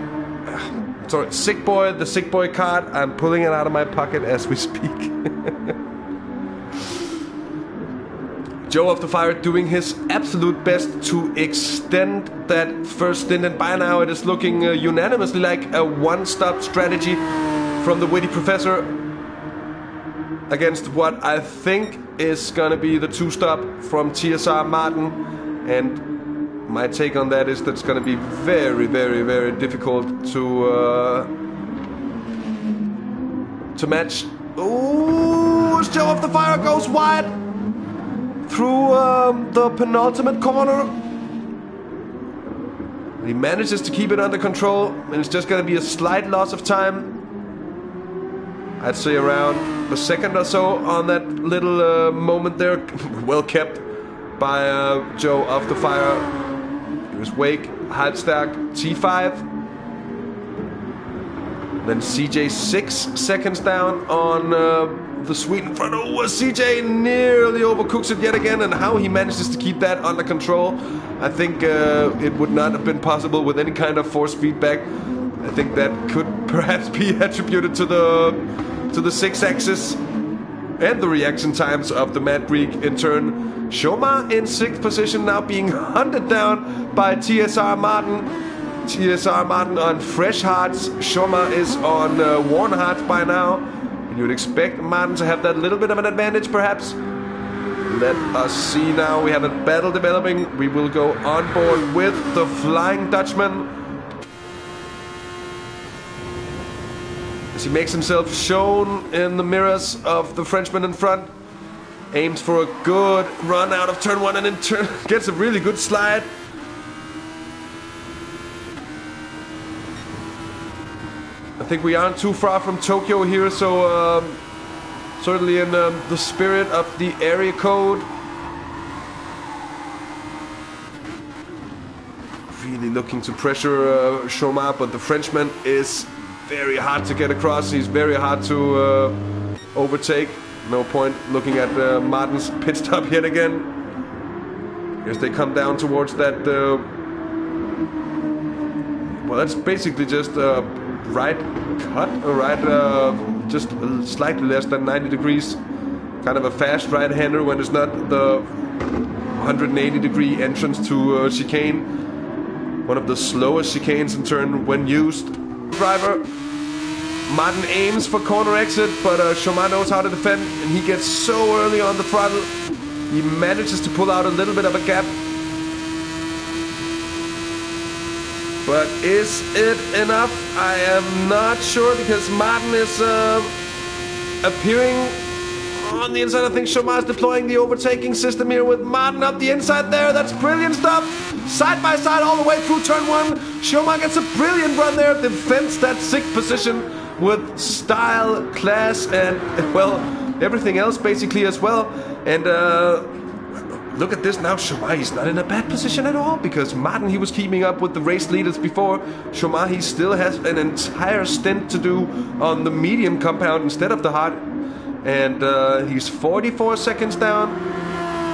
Sorry, Sick Boy, the Sick Boy card. I'm pulling it out of my pocket as we speak. Joe of the Fire doing his absolute best to extend that first stint, and by now it is looking unanimously like a one-stop strategy from the Witty Professor against what I think is gonna be the two-stop from TSR Martin. And my take on that is that's gonna be very, very, very difficult to match. Ooh, Joe of the Fire goes wide through the penultimate corner. He manages to keep it under control, and it's just going to be a slight loss of time. I'd say around a second or so on that little moment there. Well kept by Joe of the Fire. Here's Wake, Halbstack, T5. Then CJ 6 seconds down on the Swede in front. Oh, CJ nearly overcooks it yet again, and how he manages to keep that under control, I think it would not have been possible with any kind of force feedback. I think that could perhaps be attributed to the 6-axis and the reaction times of the Mad Greek in turn. Shoma in 6th position, now being hunted down by TSR Martin. TSR Martin on fresh hearts. Shoma is on worn hearts by now. And you would expect Martin to have that little bit of an advantage, perhaps. Let us see now. We have a battle developing. We will go on board with the Flying Dutchman as he makes himself shown in the mirrors of the Frenchman in front. Aims for a good run out of turn 1 and in turn gets a really good slide. I think we aren't too far from Tokyo here, so certainly in the spirit of the area code. Really looking to pressure Shoma, but the Frenchman is very hard to get across. He's very hard to overtake. No point looking at Martin's pit stop yet again. As they come down towards that... well, that's basically just a right cut, a right just slightly less than 90 degrees. Kind of a fast right-hander when it's not the 180-degree entrance to chicane. One of the slowest chicanes in turn when used. Driver. Martin aims for corner exit, but Shoma knows how to defend, and he gets so early on the throttle. He manages to pull out a little bit of a gap. But is it enough? I am not sure, because Martin is appearing on the inside. I think Shoma is deploying the overtaking system here with Martin up the inside there. That's brilliant stuff. Side by side all the way through turn 1. Shoma gets a brilliant run there. Defends that 6th position with style, class, and, well, everything else basically as well. And look at this now. Shoma, he's not in a bad position at all, because Martin, he was keeping up with the race leaders before. Shoma, he still has an entire stint to do on the medium compound instead of the hard. And he's 44 seconds down.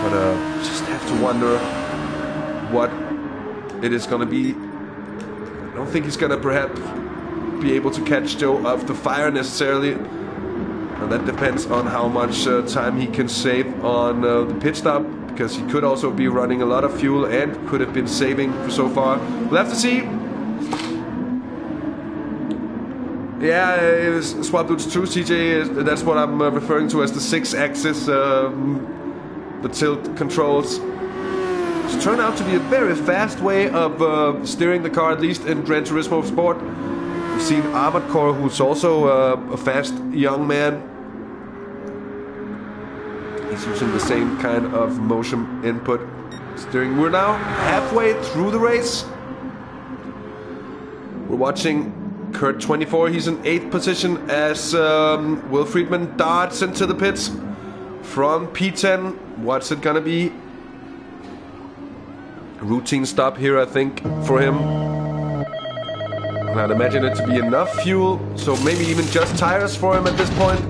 But just have to wonder what it is going to be. I don't think he's going to perhaps be able to catch Joe of the Fire necessarily. And that depends on how much time he can save on the pit stop, because he could also be running a lot of fuel and could have been saving so far. We'll have to see. Yeah, it is swap dudes true, CJ. That's what I'm referring to as the 6-axis, the tilt controls. It's turned out to be a very fast way of steering the car, at least in Gran Turismo Sport. We've seen Armored Core, who's also a fast young man. He's using the same kind of motion input steering. We're now halfway through the race. We're watching Kurt 24. He's in 8th position as Will Friedman darts into the pits from P10. What's it gonna be? A routine stop here, I think, for him. I'd imagine it to be enough fuel, so maybe even just tires for him at this point.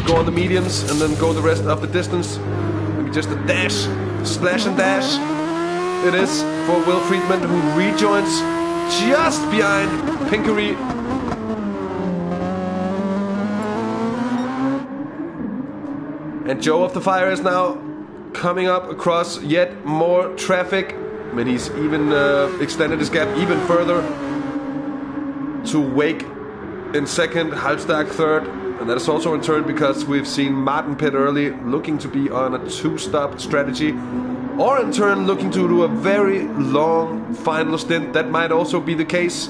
Go on the mediums and then go the rest of the distance. Maybe just a dash, slash and dash. It is for Will Friedman, who rejoins just behind Pinkery. And Joe of the Fire is now coming up across yet more traffic. I mean, he's even extended his gap even further to Wake in second, Halbstag third. And that is also in turn because we've seen Martin pit early, looking to be on a two-stop strategy. Or in turn looking to do a very long final stint. That might also be the case.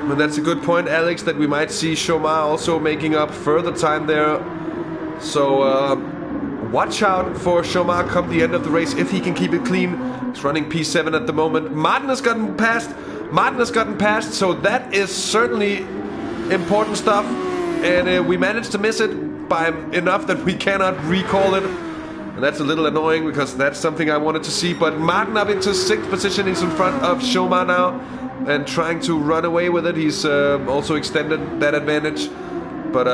But that's a good point, Alex, that we might see Shomar also making up further time there. So watch out for Shomar come the end of the race if he can keep it clean. He's running P7 at the moment. Martin has gotten past, so that is certainly important stuff. And we managed to miss it by enough that we cannot recall it. And that's a little annoying because that's something I wanted to see. But Martin up into 6th position. He's in front of Shomar now and trying to run away with it. He's also extended that advantage. But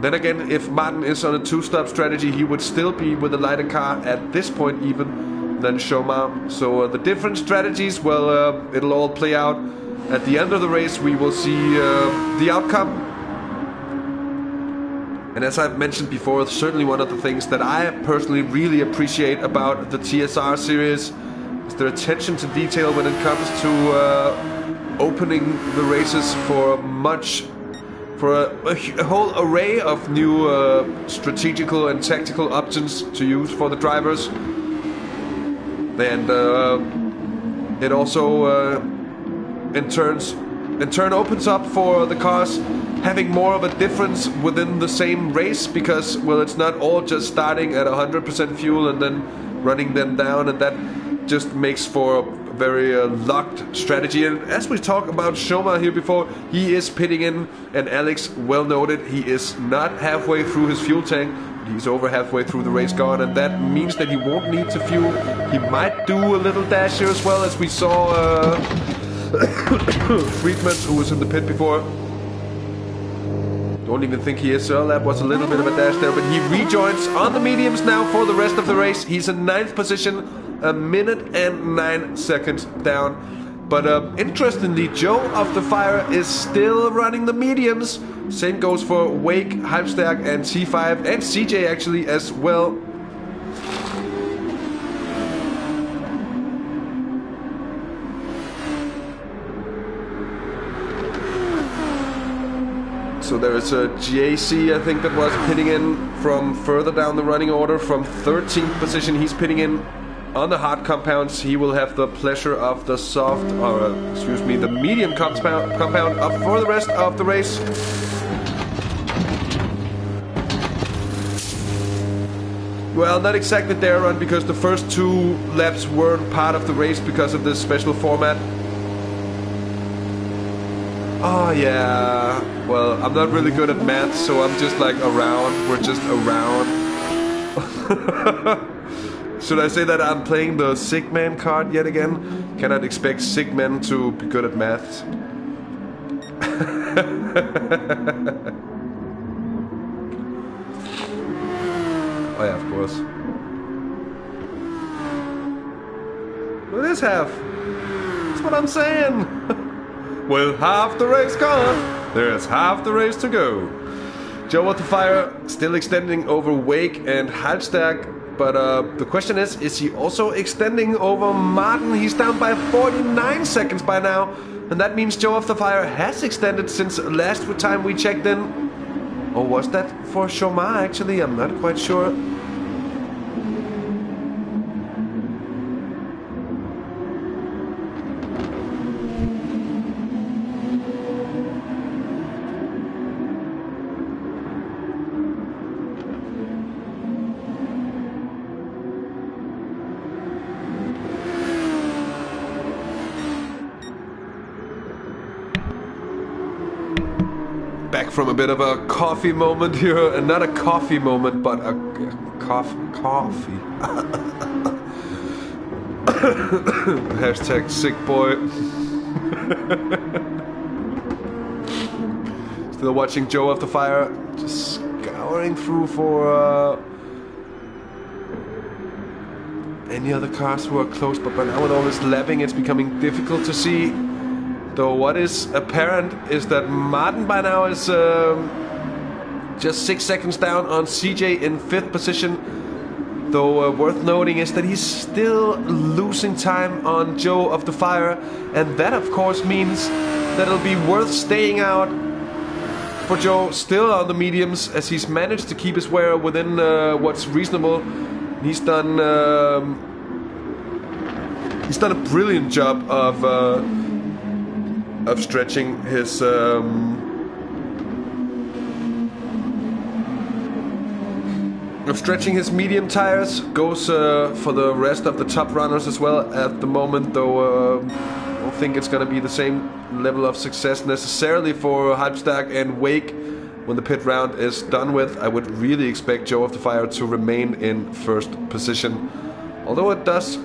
then again, if Martin is on a two-stop strategy, he would still be with a lighter car at this point even than Shomar. So the different strategies, well, it'll all play out. At the end of the race, we will see the outcome. And as I've mentioned before, certainly one of the things that I personally really appreciate about the TSR series is their attention to detail when it comes to opening the races for a whole array of new strategical and tactical options to use for the drivers. And it also in turn opens up for the cars having more of a difference within the same race, because, well, it's not all just starting at 100% fuel and then running them down, and that just makes for a very locked strategy. And as we talked about Shomar here before, he is pitting in, and Alex well noted, he is not halfway through his fuel tank. He's over halfway through the race gone, and that means that he won't need to fuel. He might do a little dash here as well, as we saw Friedman, who was in the pit before. Don't even think he is, so that was a little bit of a dash there, but he rejoins on the mediums now for the rest of the race. He's in 9th position, 1 minute and 9 seconds down. But interestingly, Joe of the Fire is still running the mediums. Same goes for Wake, Halbstag and T5 and CJ actually as well. So there is a GAC, I think, that was pitting in from further down the running order. From 13th position, he's pitting in on the hard compounds. He will have the pleasure of the soft, or the medium compound up for the rest of the race. Well, not exactly their run, because the first 2 laps weren't part of the race because of this special format. Oh yeah, well, I'm not really good at math, so I'm just like around, we're just around. Should I say that I'm playing the Sigman card yet again? Cannot expect Sigman to be good at maths. Oh yeah, of course. It is half. That's what I'm saying. With half the race gone, there's half the race to go. Joe of the Fire still extending over Wake and Halbstag, but the question is he also extending over Martin? He's down by 49 seconds by now, and that means Joe of the Fire has extended since last time we checked in. Or was that for Shomar actually? I'm not quite sure. Back from a bit of a coffee moment here, and not a coffee moment, but a coffee. Hashtag sick boy. Still watching Joe of the Fire, just scouring through for any other cars who are close, but by now with all this lapping it's becoming difficult to see. Though what is apparent is that Martin by now is just 6 seconds down on CJ in 5th position. Though worth noting is that he's still losing time on Joe of the Fire, and that of course means that it'll be worth staying out for Joe still on the mediums, as he's managed to keep his wear within what's reasonable. He's done a brilliant job of stretching his medium tires. Goes for the rest of the top runners as well at the moment, though I don't think it's going to be the same level of success necessarily for Halbstag and Wake when the pit round is done with. I would really expect Joe of the Fire to remain in 1st position, although it does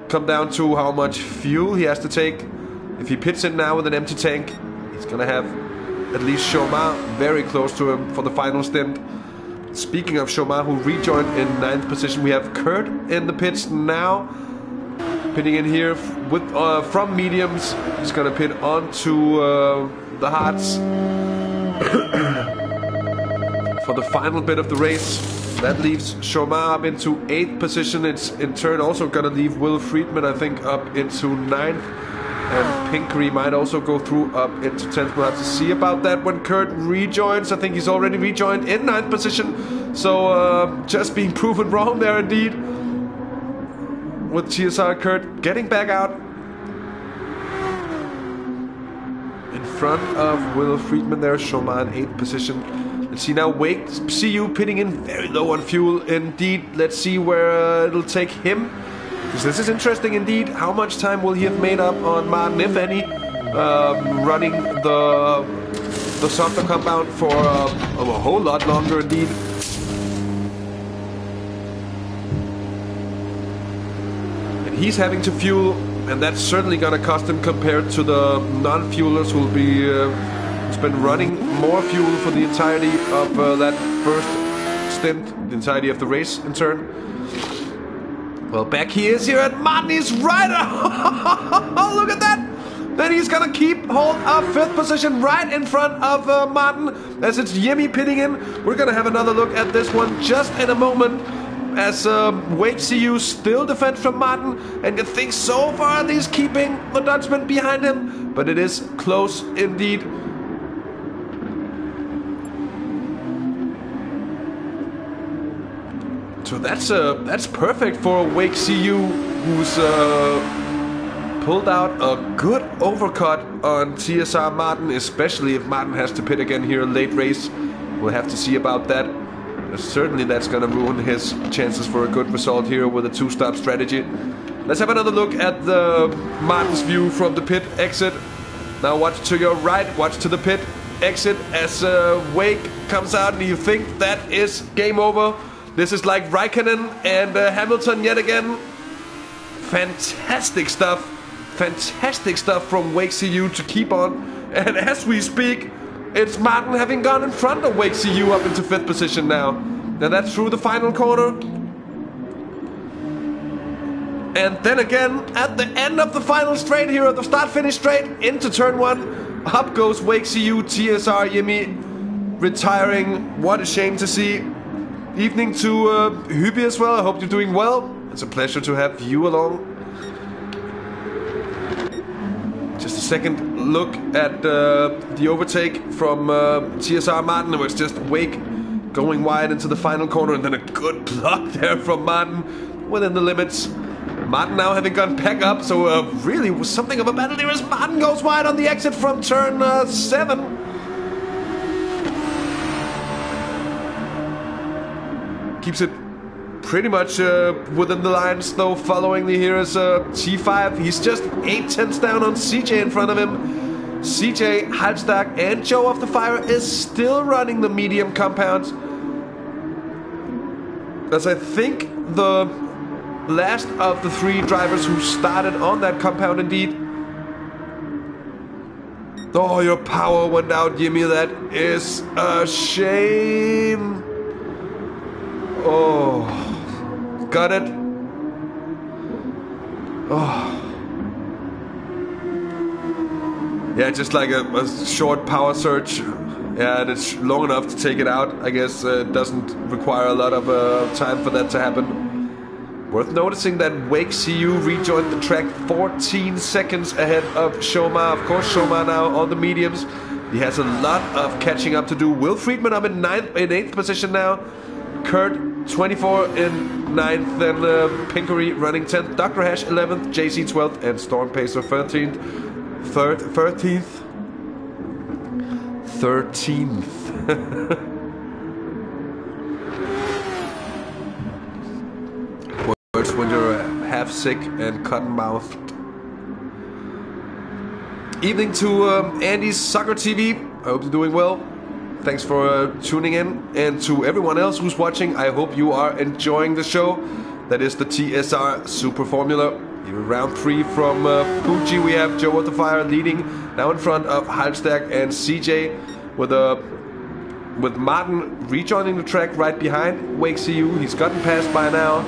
come down to how much fuel he has to take. If he pits in now with an empty tank, he's going to have at least Chomar very close to him for the final stint. Speaking of Chomar, who rejoined in 9th position, we have Kurt in the pits now, pitting in here with from mediums. He's going to pit onto the hards for the final bit of the race. That leaves Chomar up into 8th position. It's in turn also going to leave Will Friedman, I think, up into 9th. And Pinkery might also go through up into 10th. We'll have to see about that when Kurt rejoins. I think he's already rejoined in 9th position. So just being proven wrong there indeed. With TSR Kurt getting back out in front of Will Friedman there. Chomar in 8th position. Let's see now, Wake, see you pitting in very low on fuel indeed. Let's see where it'll take him. Because this is interesting indeed. How much time will he have made up on Martin, if any, running the softer compound for a whole lot longer indeed. And he's having to fuel, and that's certainly going to cost him compared to the non-fuelers who will be been running more fuel for the entirety of that first stint, the entirety of the race in turn. Well, back he is here at Martin. He's right. Oh, look at that. Then he's gonna keep hold of 5th position right in front of Martin as it's Jimmy pitting in. We're gonna have another look at this one just in a moment, as Wake CU still defends from Martin, and you think so far he's keeping the Dutchman behind him, but it is close indeed. So that's perfect for Wake CU, who's pulled out a good overcut on TSR Martin, especially if Martin has to pit again here late race. We'll have to see about that. Certainly that's going to ruin his chances for a good result here with a 2-stop strategy. Let's have another look at the Martin's view from the pit exit. Now watch to your right, watch to the pit exit as Wake comes out, and you think that is game over. This is like Raikkonen and Hamilton yet again. Fantastic stuff from Wake CU to keep on. And as we speak, it's Martin having gone in front of Wake CU up into 5th position now. Now that's through the final corner. And then again, at the end of the final straight here, at the start-finish straight, into turn 1, up goes Wake CU, TSR Jimmy retiring. What a shame to see. Evening to Hybe as well. I hope you're doing well. It's a pleasure to have you along. Just a second look at the overtake from TSR Martin. It was just Wake going wide into the final corner, and then a good block there from Martin within the limits. Martin now having gone back up, so really was something of a battle here as Martin goes wide on the exit from turn 7. Keeps it pretty much within the lines, though, following the here is T5. He's just 8 tenths down on CJ in front of him. CJ, Halbstag, and Joe of the Fire is still running the medium compound. As I think the last of the 3 drivers who started on that compound indeed. Oh, your power went out, Jimmy. That is a shame. Oh, got it. Oh. Yeah, just like a short power surge. Yeah, and it's long enough to take it out. I guess it doesn't require a lot of time for that to happen. Worth noticing that Wake CU rejoined the track 14 seconds ahead of Shoma. Of course, Shoma now on the mediums. He has a lot of catching up to do. Will Friedman up in 8th position now. Kurt 24 in 9th, then Pinkery running 10th. Dr. Hash 11th, JC 12th, and Storm Pacer 13th. 13th. Words when you're half sick and cotton-mouthed. Evening to Andy's Soccer TV. I hope you're doing well. Thanks for tuning in. And to everyone else who's watching, I hope you are enjoying the show. That is the TSR Super Formula. In round 3 from Fuji, we have Joe of the Fire leading, now in front of Halstag and CJ, with Martin rejoining the track right behind Wake CU. He's gotten past by now,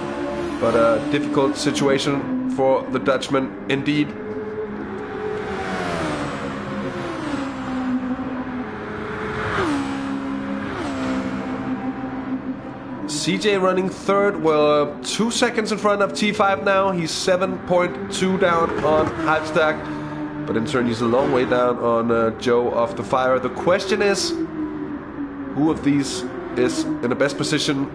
but a difficult situation for the Dutchman indeed. CJ running 3rd, well, 2 seconds in front of T5 now. He's 7.2 down on Halstag, but in turn he's a long way down on Joe of the Fire. The question is, who of these is in the best position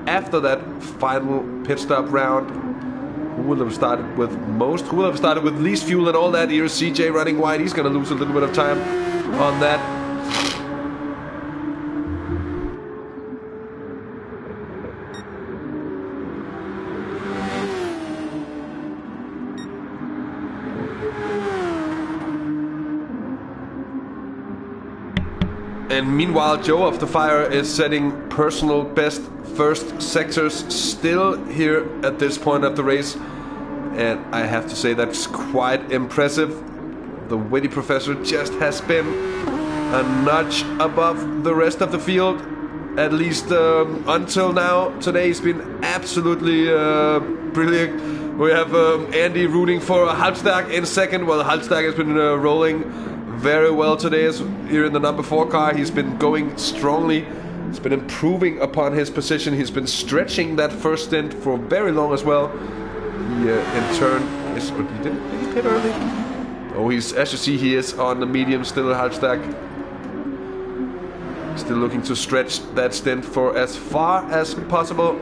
after that final pit stop round? Who will have started with most? Who will have started with least fuel and all that? Here's CJ running wide. He's going to lose a little bit of time on that. And meanwhile, Joe of the Fire is setting personal best first sectors still here at this point of the race. And I have to say that's quite impressive. The witty professor just has been a notch above the rest of the field. At least until now. Today he's been absolutely brilliant. We have Andy rooting for Halstag in 2nd. Well, Halstag has been rolling very well today here in the number 4 car. He's been going strongly. He's been improving upon his position. He's been stretching that first stint for very long as well. He in turn is... Did he pit early? Oh, he's, as you see, he is on the medium still at Halstag. Still looking to stretch that stint for as far as possible.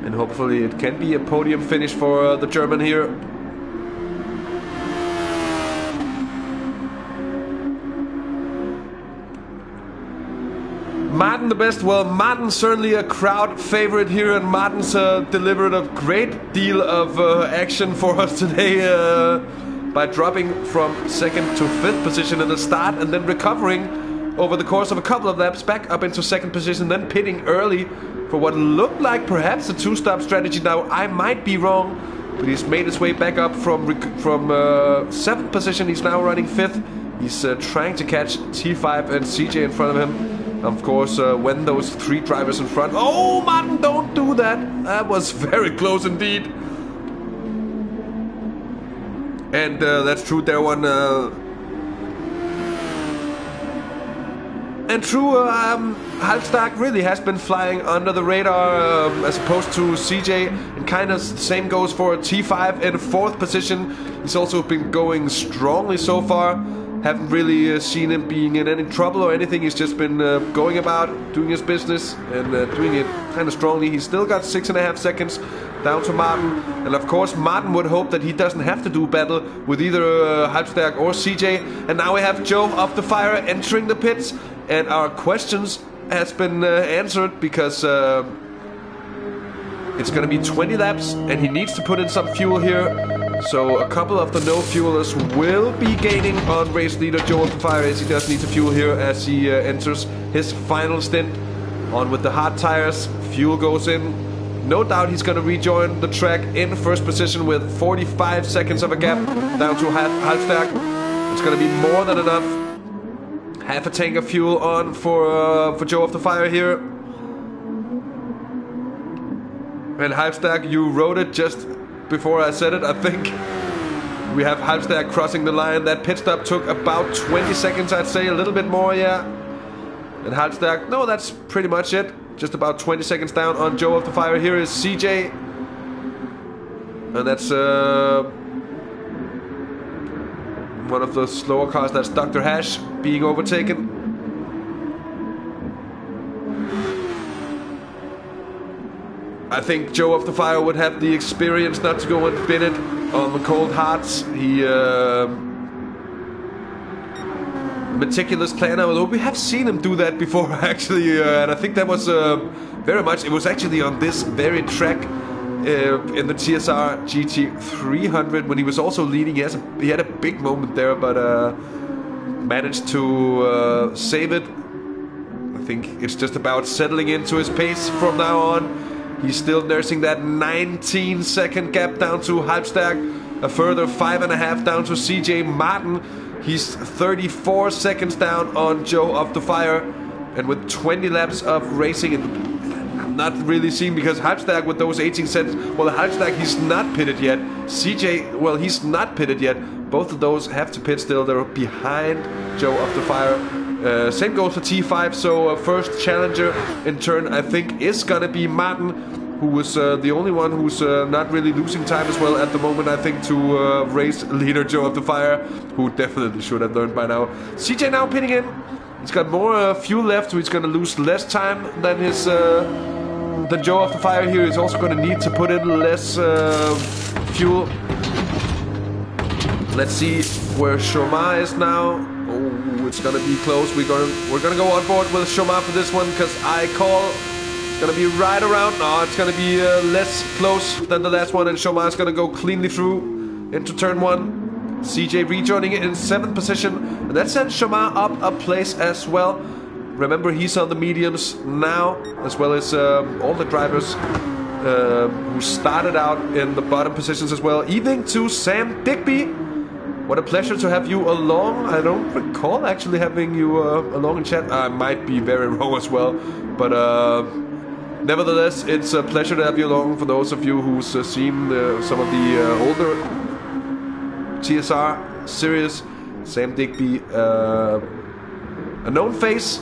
And hopefully it can be a podium finish for the German here. Martin the best. Well, Martin's certainly a crowd favorite here, and Martin's delivered a great deal of action for us today by dropping from 2nd to 5th position in the start and then recovering over the course of a couple of laps back up into 2nd position, then pitting early for what looked like perhaps a 2-stop strategy. Now, I might be wrong, but he's made his way back up from 7th position. He's now running 5th. He's trying to catch T5 and CJ in front of him. Of course, when those 3 drivers in front... Oh, Martin, don't do that! That was very close indeed. And that's true, there one... And true, Halstag really has been flying under the radar as opposed to CJ. And kind of the same goes for T5 in 4th position. He's also been going strongly so far. Haven't really seen him being in any trouble or anything. He's just been going about, doing his business, and doing it kind of strongly. He's still got 6.5 seconds down to Martin. And of course, Martin would hope that he doesn't have to do battle with either Halstag or CJ. And now we have Joe of the Fire entering the pits. And our questions has been answered because it's going to be 20 laps and he needs to put in some fuel here. So a couple of the no-fuelers will be gaining on race leader Joe of the Fire, as he does need to fuel here as he enters his final stint. On with the hard tires, fuel goes in No doubt he's going to rejoin the track in first position with 45 seconds of a gap down to Halfstack. It's going to be more than enough. Half a tank of fuel on for Joe of the Fire here. And Halfstack, you wrote it just before I said it, I think. We have Halfstack crossing the line. That pit stop took about 20 seconds, I'd say, a little bit more, yeah. And Halfstack, no, that's pretty much it. Just about 20 seconds down on Joe of the Fire. Here is CJ. And that's one of the slower cars. That's Dr. Hash being overtaken. I think Joe of the Fire would have the experience not to go and bin it on the cold hards. He meticulous planner, although we have seen him do that before actually, and I think that was very much, it was actually on this very track in the TSR GT300 when he was also leading. He had a big moment there, but managed to save it. I think it's just about settling into his pace from now on. He's still nursing that 19-second gap down to Halfstack. A further 5.5 down to CJ Martin. He's 34 seconds down on Joe of the Fire. And with 20 laps of racing, I'm not really seeing, because Halfstack with those 18 seconds, well, Halfstack, he's not pitted yet. CJ, well, he's not pitted yet. Both of those have to pit still. They're behind Joe of the Fire. Same goes for T5, so first challenger in turn, I think, is gonna be Martin, who was the only one who's not really losing time as well at the moment, I think, to race leader Joe of the Fire, who definitely should have learned by now. CJ now pitting in. He's got more fuel left, so he's gonna lose less time than his than Joe of the Fire here. He's also gonna need to put in less fuel. Let's see where Shomar is now. Oh, it's gonna be close. We're gonna go on board with Shomar for this one, because I call it's gonna be right around. No, it's gonna be less close than the last one, and Shomar's gonna go cleanly through into turn 1. CJ rejoining it in 7th position, and that sends Shomar up a place as well. Remember, he's on the mediums now, as well as all the drivers who started out in the bottom positions as well. Evening to Sam Digby. What a pleasure to have you along. I don't recall actually having you along in chat. I might be very wrong as well, but nevertheless, it's a pleasure to have you along. For those of you who's seen some of the older TSR series, Sam Digby, a known face,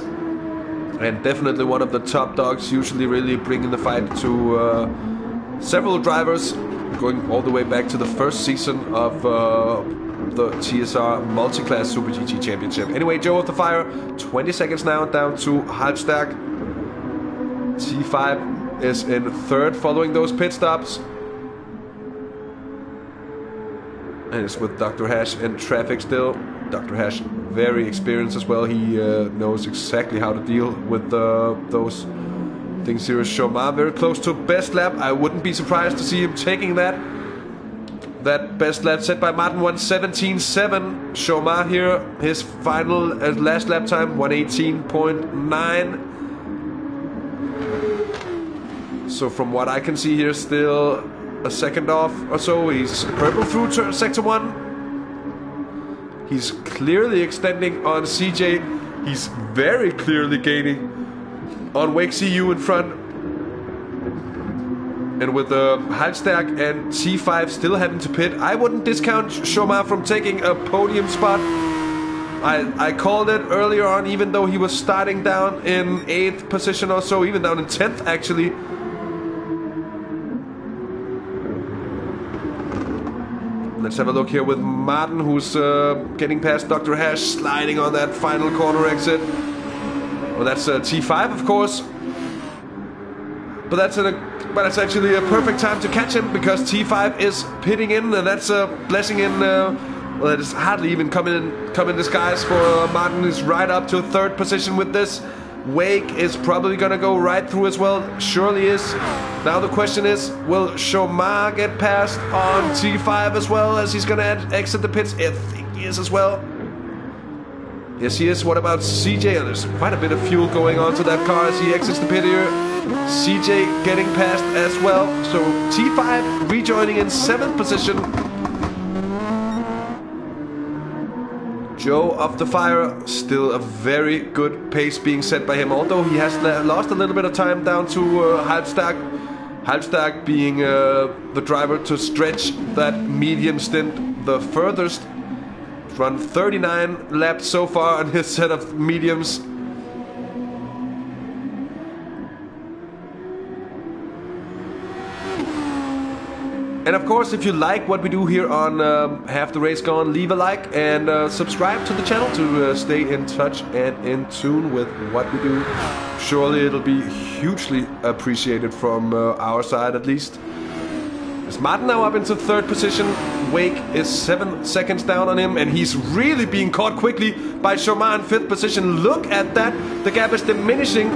and definitely one of the top dogs, usually really bringing the fight to several drivers, going all the way back to the first season of the TSR Multi-Class Super GT Championship. Anyway, Joe of the Fire, 20 seconds now down to Halfstack. T5 is in 3rd following those pit stops. And it's with Dr. Hash in traffic still. Dr. Hash, very experienced as well. He knows exactly how to deal with those things here. Shomar very close to best lap. I wouldn't be surprised to see him taking that. That best lap set by Martin, 1:17.7. Shomar here, his final last lap time, 1:18.9. So from what I can see here, still a second off or so. He's purple through sector 1. He's clearly extending on CJ. He's very clearly gaining on Wake CU in front. And with Halfstack and T5 still having to pit, I wouldn't discount Shomar from taking a podium spot. I called it earlier on, even though he was starting down in 8th position or so, even down in 10th actually. Let's have a look here with Martin, who's getting past Dr. Hash, sliding on that final corner exit. Well, that's T5, of course. But that's actually a perfect time to catch him, because T5 is pitting in, and that's a blessing in. Well, it's hardly even come in disguise for Martin. Is right up to 3rd position with this. Wake is probably gonna go right through as well. Surely is. Now the question is, will Shomar get past on T5 as well, as he's gonna exit the pits? I think he is as well. Yes, he is. What about CJ? There's quite a bit of fuel going on to that car as he exits the pit here. CJ getting past as well. So T5 rejoining in 7th position. Joe up the fire, still a very good pace being set by him, although he has lost a little bit of time down to Halbstag. Halbstag being the driver to stretch that medium stint the furthest. Run 39 laps so far on his set of mediums. And of course, if you like what we do here on Have the Race Gone, leave a like and subscribe to the channel to stay in touch and in tune with what we do. Surely it'll be hugely appreciated from our side at least. Is Martin now up into 3rd position? Wake is 7 seconds down on him, and he's really being caught quickly by Chomar in 5th position. Look at that! The gap is diminishing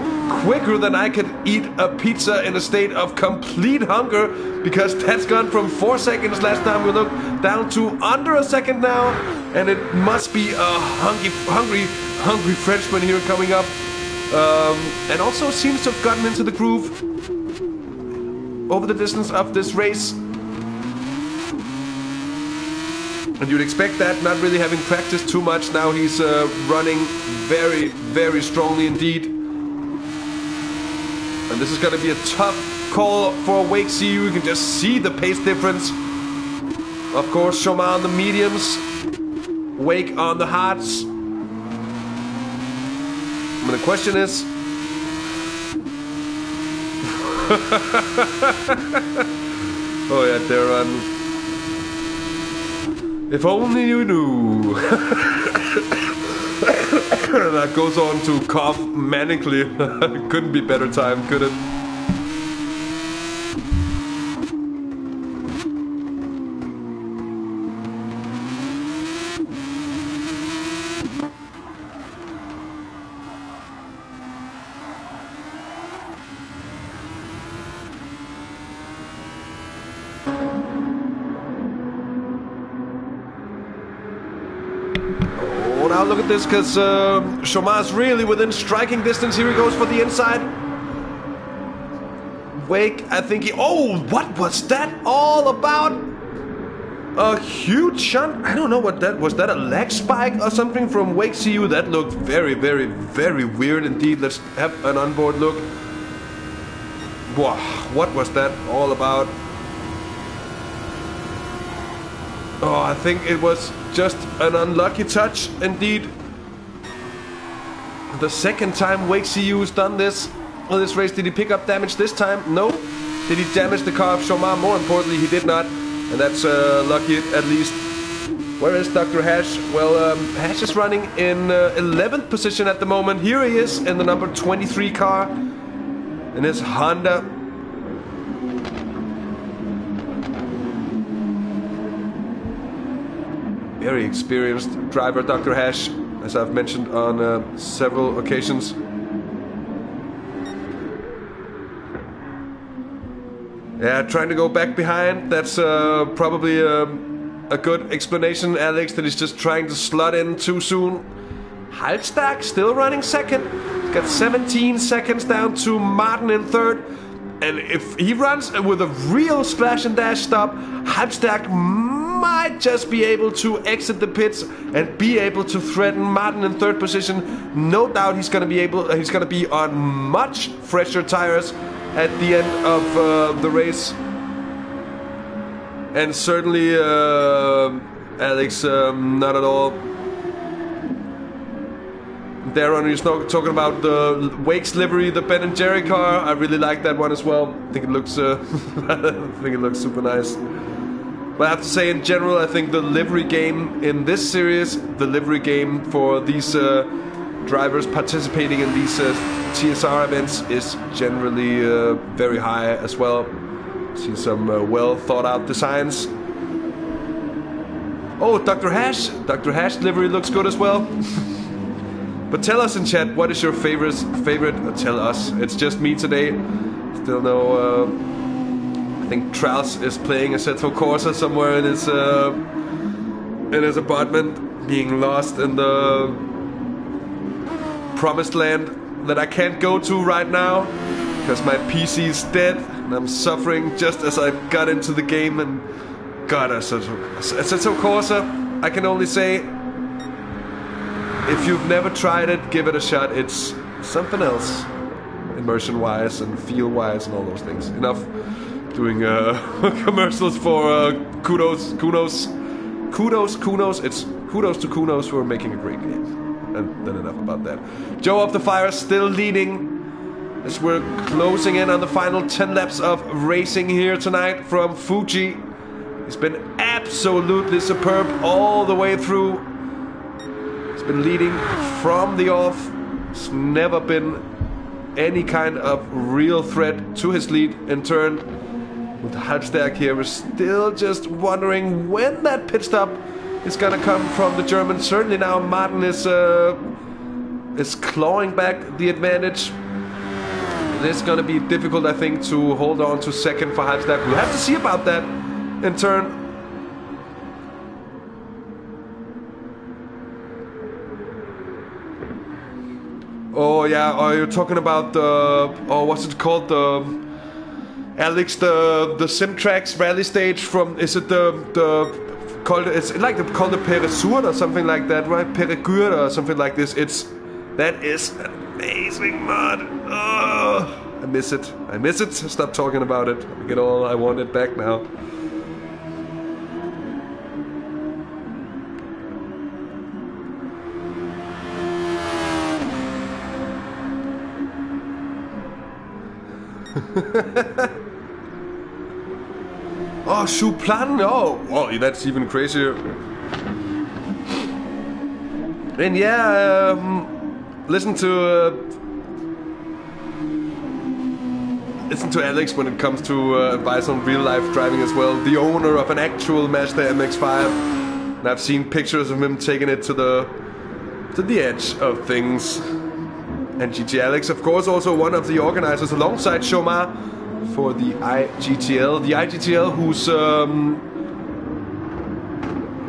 quicker than I could eat a pizza in a state of complete hunger, because that's gone from 4 seconds last time we looked down to under a second now, and it must be a hungry Frenchman here coming up, and also seems to have gotten into the groove over the distance of this race. And you'd expect that, not really having practiced too much. Now he's running very, very strongly indeed. And this is going to be a tough call for Wake CU. You can just see the pace difference. Of course, Chomar on the mediums, Wake on the hards. And the question is... oh yeah, they're on... If only you knew. That goes on to cough manically. Couldn't be better time, could it? Oh, now look at this, because Chomar's really within striking distance. Here he goes for the inside. Wake, I think he... Oh, what was that all about? A huge shunt? I don't know what that... Was that a leg spike or something from Wake CU? That looked very, very, very weird indeed. Let's have an onboard look. Wow, what was that all about? Oh, I think it was just an unlucky touch indeed. The second time Wake CU has done this on this race. Did he pick up damage this time? No. Did he damage the car of Chomar? More importantly, he did not. And that's lucky at least. Where is Dr. Hash? Well, Hash is running in 11th position at the moment. Here he is in the number 23 car in his Honda. Very experienced driver, Dr. Hash, as I've mentioned on several occasions. Yeah, trying to go back behind. That's probably a good explanation, Alex, that he's just trying to slot in too soon. Halbstag still running second. He's got 17 seconds down to Martin in third. And if he runs with a real splash and dash stop, Halbstag might just be able to exit the pits and be able to threaten Martin in third position. No doubt he's going to be on much fresher tires at the end of the race. And certainly Alex, not at all. Darren, he's talking about the Wake's livery, the Ben & Jerry car. I really like that one as well. I think it looks super nice. But I have to say, in general, I think the livery game in this series, the livery game for these drivers participating in these TSR events is generally very high as well. See some well thought out designs. Oh, Dr. Hash! Dr. Hash livery looks good as well. But tell us in chat, what is your favorite? Tell us. It's just me today. Still no... I think Traus is playing Assetto Corsa somewhere in his apartment, being lost in the promised land that I can't go to right now because my PC is dead and I'm suffering just as I got into the game. And God, Assetto Corsa, I can only say, if you've never tried it, give it a shot. It's something else, immersion-wise and feel-wise and all those things. Enough doing commercials for kudos. It's kudos to Kunos for making a great game. And then enough about that. Joe of the Fire still leading as we're closing in on the final 10 laps of racing here tonight from Fuji. He's been absolutely superb all the way through. He's been leading from the off. It's never been any kind of real threat to his lead in turn. With Halbstag here, we're still just wondering when that pit stop is gonna come from the German. Certainly now Martin is clawing back the advantage. It's gonna be difficult, I think, to hold on to second for Halbstag. We'll have to see about that in turn. Oh yeah, are you talking about the, oh, what's it called, the Alex, the SimTrax rally stage from, is it called, it's like called the Peresur or something like that, right? Peregur or something like this. That is an amazing mod. Oh, I miss it. Stop talking about it. I get all I wanted back now. Oh, Schuplan! Oh, that's even crazier. And yeah, listen to Alex when it comes to advice on real life driving as well. The owner of an actual Mazda MX-5, and I've seen pictures of him taking it to the edge of things. And GT Alex, of course, also one of the organizers alongside Shomar for the IGTL. The IGTL, who's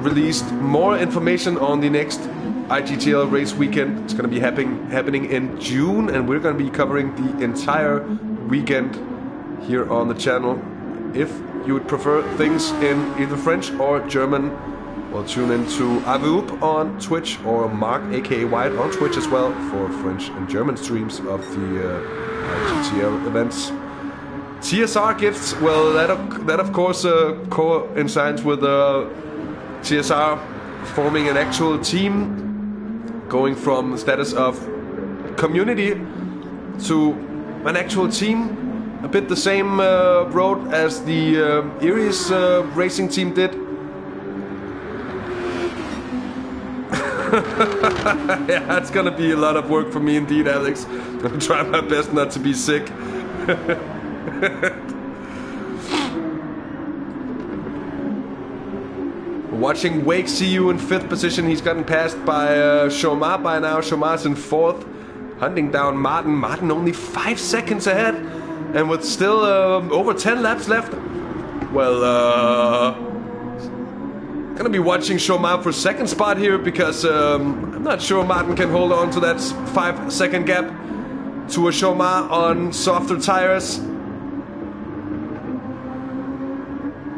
released more information on the next IGTL race weekend. It's going to be happening in June, and we're going to be covering the entire weekend here on the channel. If you would prefer things in either French or German, well, tune in to Avoup on Twitch or Mark aka White on Twitch as well for French and German streams of the IGTL events. TSR gifts, well, that of course coincides with TSR forming an actual team, going from status of community to an actual team. A bit the same road as the Iris racing team did. Yeah, it's gonna be a lot of work for me indeed, Alex. I'm gonna try my best not to be sick. Watching Wake see you in 5th position. He's gotten passed by Shomar by now. Shomar's in 4th, hunting down Martin. Martin only 5 seconds ahead, and with still over 10 laps left. Well, gonna be watching Shomar for 2nd spot here, because I'm not sure Martin can hold on to that 5-second gap to a Shomar on softer tires.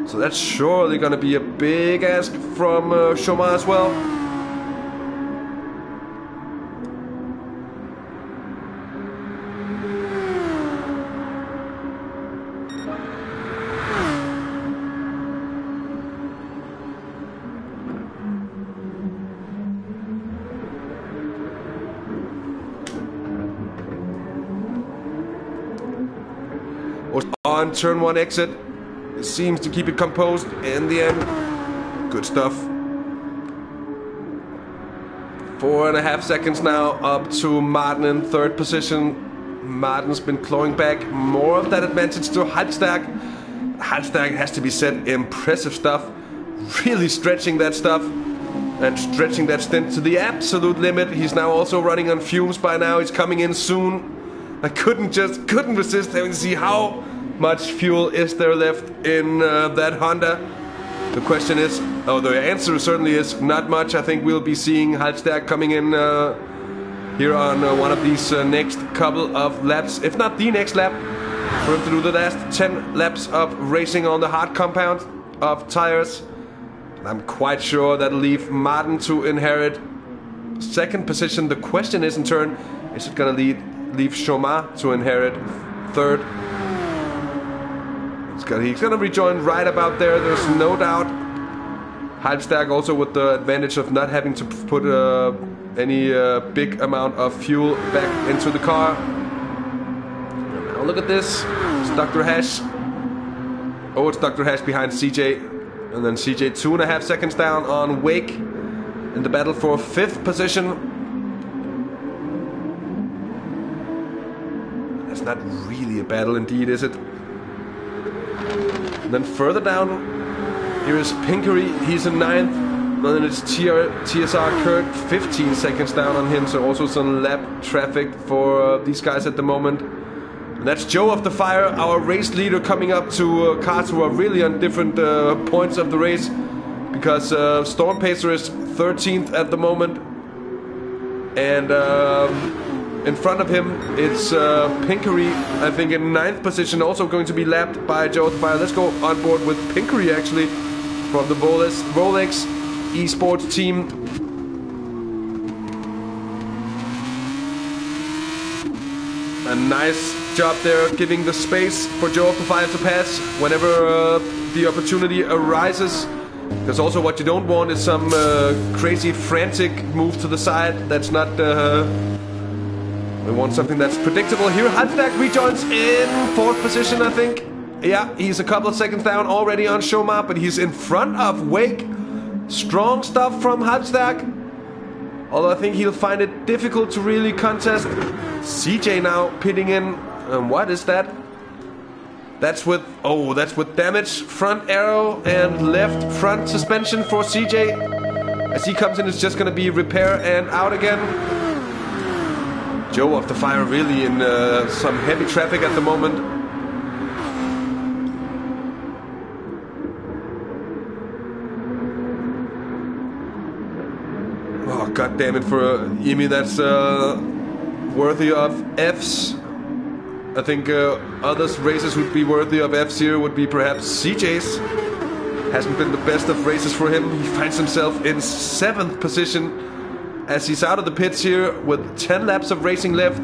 So that's surely gonna be a big ask from Shomar as well. On turn 1 exit, seems to keep it composed in the end. Good stuff. 4.5 seconds now up to Martin in 3rd position. Martin's been clawing back more of that advantage to Halbstag. Halbstag, has to be said, impressive stuff. Really stretching that stuff and stretching that stint to the absolute limit. He's now also running on fumes by now. He's coming in soon. I couldn't resist having to see how much fuel is there left in that Honda. The question is, the answer certainly is not much. I think we'll be seeing Halbstag coming in here on one of these next couple of laps, if not the next lap, for him to do the last 10 laps of racing on the hard compound of tires. And I'm quite sure that'll leave Martin to inherit second position. The question is in turn, is it gonna leave Chomar to inherit third? He's gonna rejoin right about there, there's no doubt. Halbstag also with the advantage of not having to put any big amount of fuel back into the car. Now look at this, it's Dr. Hash. Oh, it's Dr. Hash behind CJ. And then CJ 2.5 seconds down on Wake in the battle for 5th position. That's not really a battle indeed, is it? And then further down, here is Pinkery, he's in 9th. And then it's TSR Kurt, 15 seconds down on him, so also some lap traffic for these guys at the moment. And that's Joe of the Fire, our race leader, coming up to cars who are really on different points of the race. Because Storm Pacer is 13th at the moment. And in front of him, it's Pinkery, I think in 9th position, also going to be lapped by Joe of the Fire. Let's go on board with Pinkery, actually, from the Rolex esports team. A nice job there, giving the space for Joe of the Fire to pass whenever the opportunity arises. Because also what you don't want is some crazy frantic move to the side. That's not... we want something that's predictable. Here Halbstag rejoins in 4th position, I think. Yeah, he's a couple of seconds down already on Chomar, but he's in front of Wake. Strong stuff from Halbstag. Although I think he'll find it difficult to really contest. CJ now pitting in. What is that? That's with damage. Front arrow and left front suspension for CJ. As he comes in, it's just going to be repair and out again. Joe of the Fire really in some heavy traffic at the moment. Oh, god damn it, for Emi, that's worthy of Fs. I think others races would be worthy of Fs here would be perhaps CJ's. Hasn't been the best of races for him. He finds himself in 7th position as he's out of the pits here with 10 laps of racing left.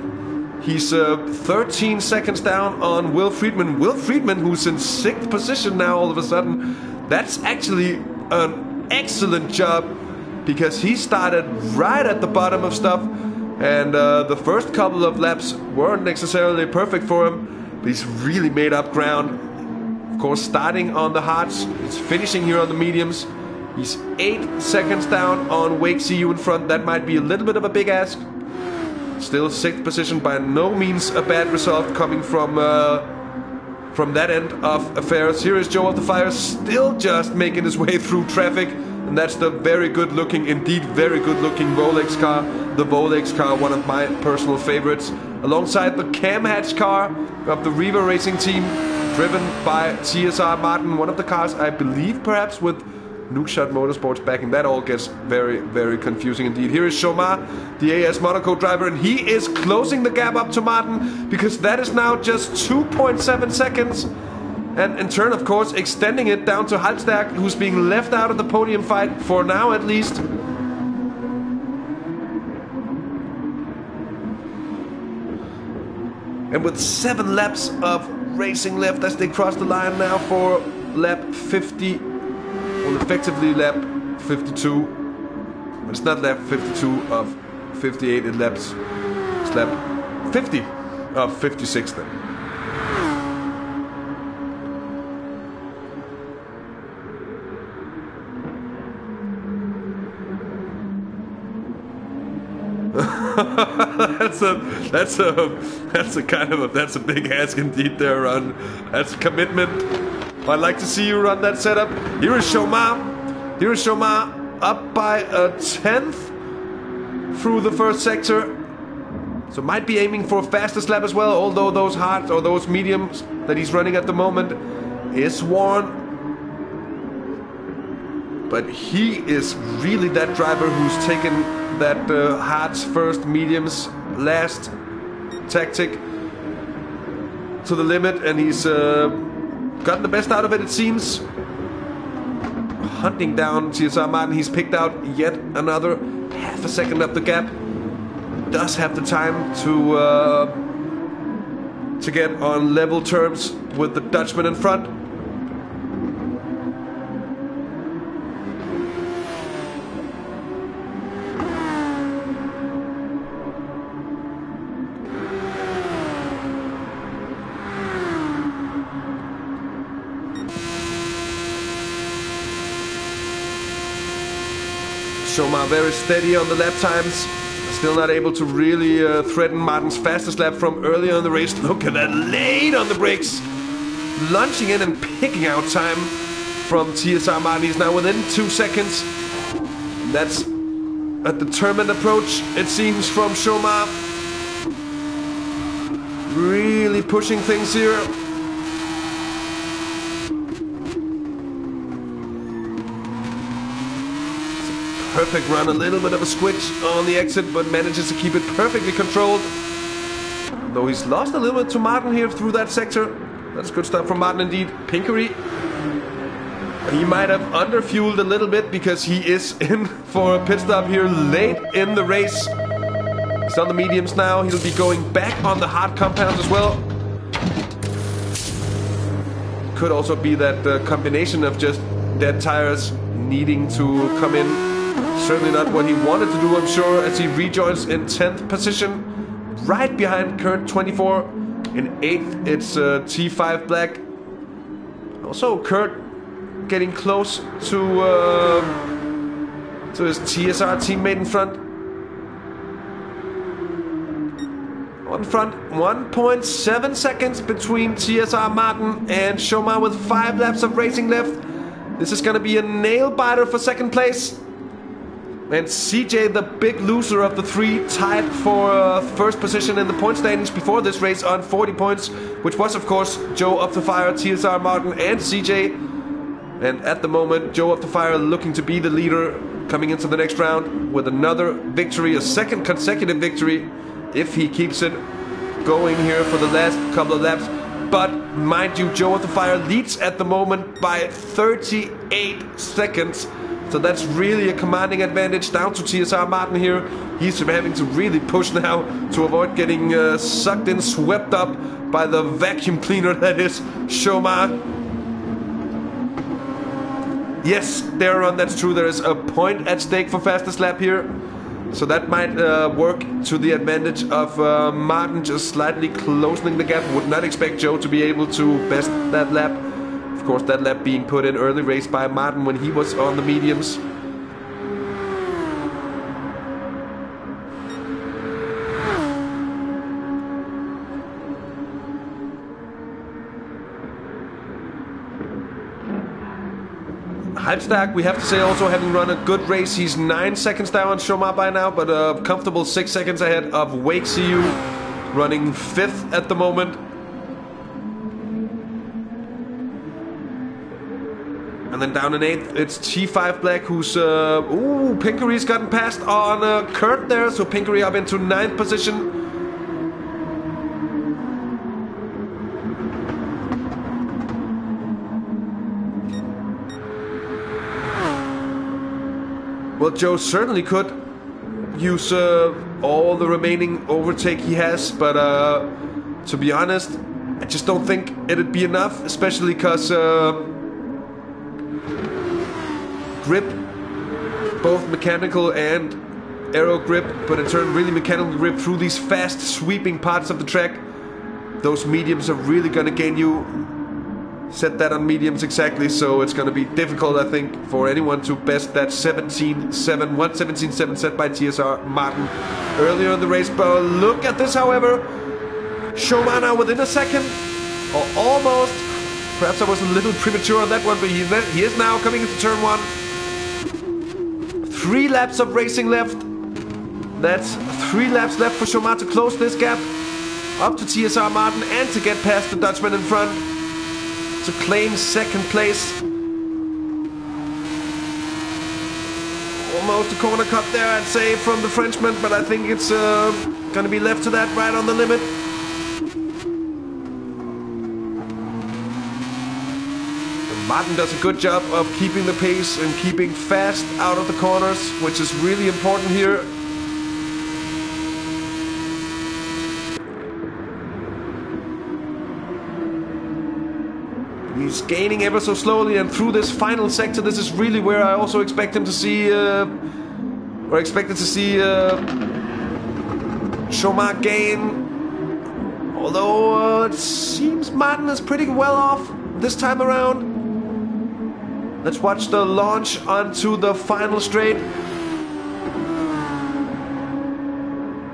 He's 13 seconds down on Will Friedman. Will Friedman, who's in 6th position now all of a sudden. That's actually an excellent job, because he started right at the bottom of stuff. And the first couple of laps weren't necessarily perfect for him, but he's really made up ground. Of course, starting on the hards, he's finishing here on the mediums. He's 8 seconds down on Wake CU in front. That might be a little bit of a big ask. Still 6th position, by no means a bad result coming from that end of affairs. Here is Joe of the Fire, still just making his way through traffic. And that's the very good looking, indeed very good looking Rolex car. The Rolex car, one of my personal favorites. Alongside the Cam Hatch car of the Riva Racing team, driven by TSR Martin. One of the cars, I believe, perhaps with Nookshot Motorsports backing. That all gets very, very confusing indeed. Here is Chomar, the AS Monaco driver, and he is closing the gap up to Martin, because that is now just 2.7 seconds. And in turn, of course, extending it down to Halbstag, who's being left out of the podium fight, for now at least. And with 7 laps of racing left as they cross the line now for lap 50, well, effectively lap 52. But it's not lap 52 of 58, it's lap 50 of 56 then. that's a big ask indeed there, Ron. That's a commitment. I'd like to see you run that setup. Here is Chomar. Up by a 10th through the first sector. So might be aiming for a fastest lap as well, although those hards or those mediums that he's running at the moment is worn. But he is really that driver who's taken that hards first, mediums last tactic to the limit, and he's gotten the best out of it, it seems. Hunting down TSR Martin, he's picked out yet another half a second up the gap. Does have the time to get on level terms with the Dutchman in front. Schomaar very steady on the lap times. Still not able to really threaten Martin's fastest lap from earlier in the race. Look at that, late on the brakes. Launching in and picking out time from TSR Martin. He's now within 2 seconds. That's a determined approach, it seems, from Schomaar. Really pushing things here. Perfect run, a little bit of a switch on the exit, but manages to keep it perfectly controlled. Though he's lost a little bit to Martin here through that sector. That's good stuff from Martin indeed. Pinkery, he might have underfueled a little bit because he is in for a pit stop here late in the race. He's on the mediums now. He'll be going back on the hard compounds as well. Could also be that combination of just dead tires needing to come in. Certainly not what he wanted to do, I'm sure, as he rejoins in 10th position. Right behind Kurt, 24. In 8th, it's T5 Black. Also, Kurt getting close to his TSR teammate in front. On front, 1.7 seconds between TSR Martin and Schomaar with 5 laps of racing left. This is going to be a nail-biter for second place. And CJ, the big loser of the 3, tied for first position in the point standings before this race on 40 points, which was, of course, Joe of the Fire, TSR Martin, and CJ. And at the moment, Joe of the Fire looking to be the leader coming into the next round with another victory, a second consecutive victory, if he keeps it going here for the last couple of laps. But mind you, Joe of the Fire leads at the moment by 38 seconds. So that's really a commanding advantage down to TSR Martin here. He's having to really push now to avoid getting sucked in, swept up by the vacuum cleaner that is Schomaar. Yes, Darren, that's true. There is a point at stake for fastest lap here. So that might work to the advantage of Martin, just slightly closing the gap. Would not expect Joe to be able to best that lap. Of course, that lap being put in early race by Martin when he was on the mediums. Halbstark, we have to say, also having run a good race. He's 9 seconds down on Schomaar by now, but a comfortable 6 seconds ahead of Wake CU, running 5th at the moment. And then down in 8th, it's T5 Black, who's... Pinkery's gotten past on Kurt there, so Pinkery up into 9th position. Well, Joe certainly could use all the remaining overtake he has, but to be honest, I just don't think it'd be enough, especially because... grip, both mechanical and aero grip, but in turn really mechanical grip through these fast sweeping parts of the track. Those mediums are really going to gain you. Set that on mediums exactly, so it's going to be difficult, I think, for anyone to best that 17.7, 1:17.7 set by TSR Martin earlier in the race. But look at this, however. Schomaar now within a second, or almost. Perhaps I was a little premature on that one, but he is now coming into turn 1. 3 laps of racing left. That's 3 laps left for Schomaar to close this gap up to TSR Martin and to get past the Dutchman in front to claim second place. Almost a corner cut there, I'd say, from the Frenchman, but I think it's gonna be left to that right on the limit. And Martin does a good job of keeping the pace and keeping fast out of the corners, which is really important here. He's gaining ever so slowly, and through this final sector, this is really where I also expect him to see, or expected to see Chomard gain. Although it seems Martin is pretty well off this time around. Let's watch the launch onto the final straight.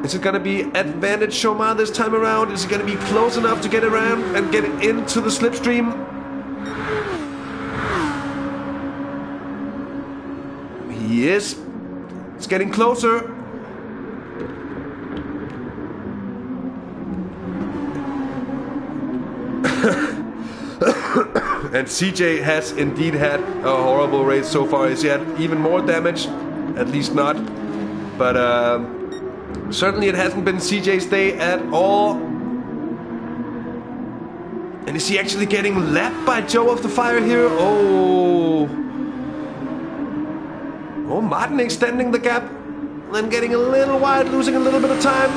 Is it gonna be advantage Chomard this time around? Is it gonna be close enough to get around and get into the slipstream? He is. It's getting closer. And CJ has indeed had a horrible race so far. He's had even more damage, at least not. But certainly it hasn't been CJ's day at all. And is he actually getting lapped by Joe of the Fire here? Oh, Martin extending the gap, then getting a little wide, losing a little bit of time.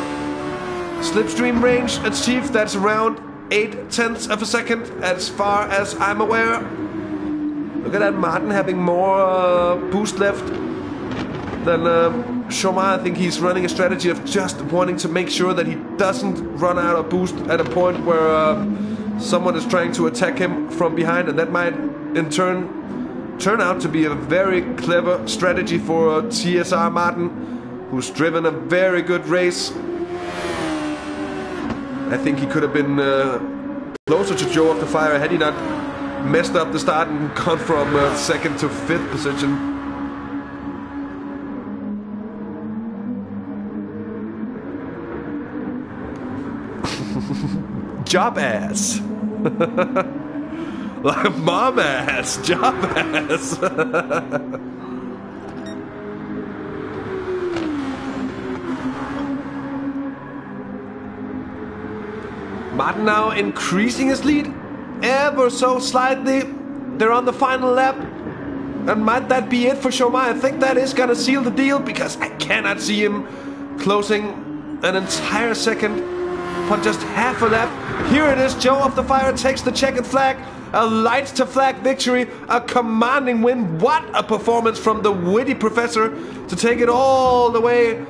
Slipstream range achieved, that's around 0.8 of a second, as far as I'm aware. Look at that, Martin having more boost left than Chomard. I think he's running a strategy of just wanting to make sure that he doesn't run out of boost at a point where someone is trying to attack him from behind, and that might in turn out to be a very clever strategy for TSR Martin, who's driven a very good race. I think he could have been closer to Joe of the Fire had he not messed up the start and gone from 2nd to 5th position. Job ass. Like mom ass, job ass. Martin now increasing his lead ever so slightly. They're on the final lap. And might that be it for Chomard? I think that is gonna seal the deal, because I cannot see him closing an entire second upon just half a lap. Here it is, Joe of the Fire takes the checkered flag. A lights to flag victory, a commanding win. What a performance from the witty professor to take it all the way.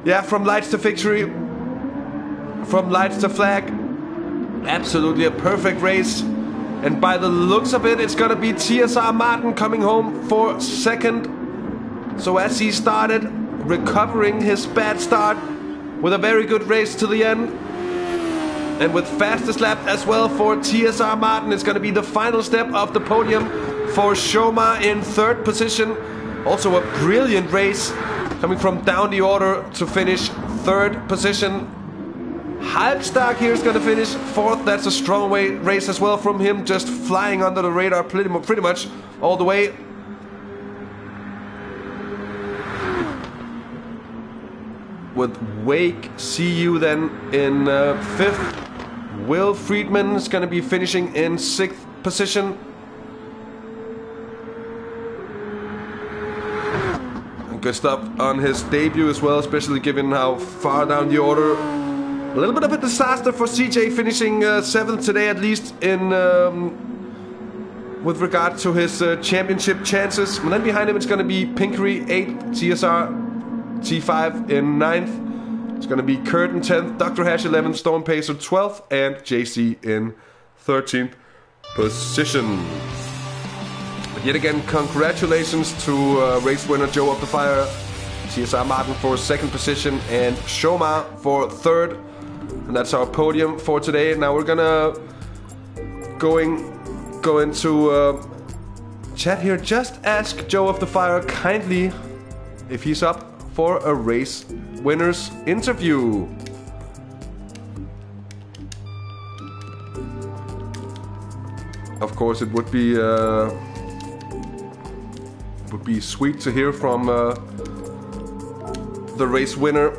Yeah, from lights to victory, from lights to flag. Absolutely a perfect race. And by the looks of it, it's gonna be TSR Martin coming home for 2nd. So as he started recovering his bad start with a very good race to the end, and with fastest lap as well for TSR Martin, it's going to be the final step of the podium for Chomard in 3rd position. Also a brilliant race, coming from down the order to finish 3rd position. Halbstark here is going to finish 4th. That's a strong race as well from him, just flying under the radar pretty much all the way. With Wake, see you then in 5th. Will Friedman is going to be finishing in 6th position. And good stuff on his debut as well, especially given how far down the order. A little bit of a disaster for CJ, finishing 7th today, at least in with regard to his championship chances. And then behind him it's going to be Pinkery 8th, TSR T5 in 9th. It's going to be Kurt in 10th, Dr. Hash 11th, Storm Pacer 12th, and JC in 13th position. But yet again, congratulations to race winner Joe of the Fire, TSR Martin for 2nd position, and Chomard for 3rd. And that's our podium for today. Now we're gonna go into chat here. Just ask Joe of the Fire kindly if he's up for a race winner's interview. Of course, it would be sweet to hear from the race winner.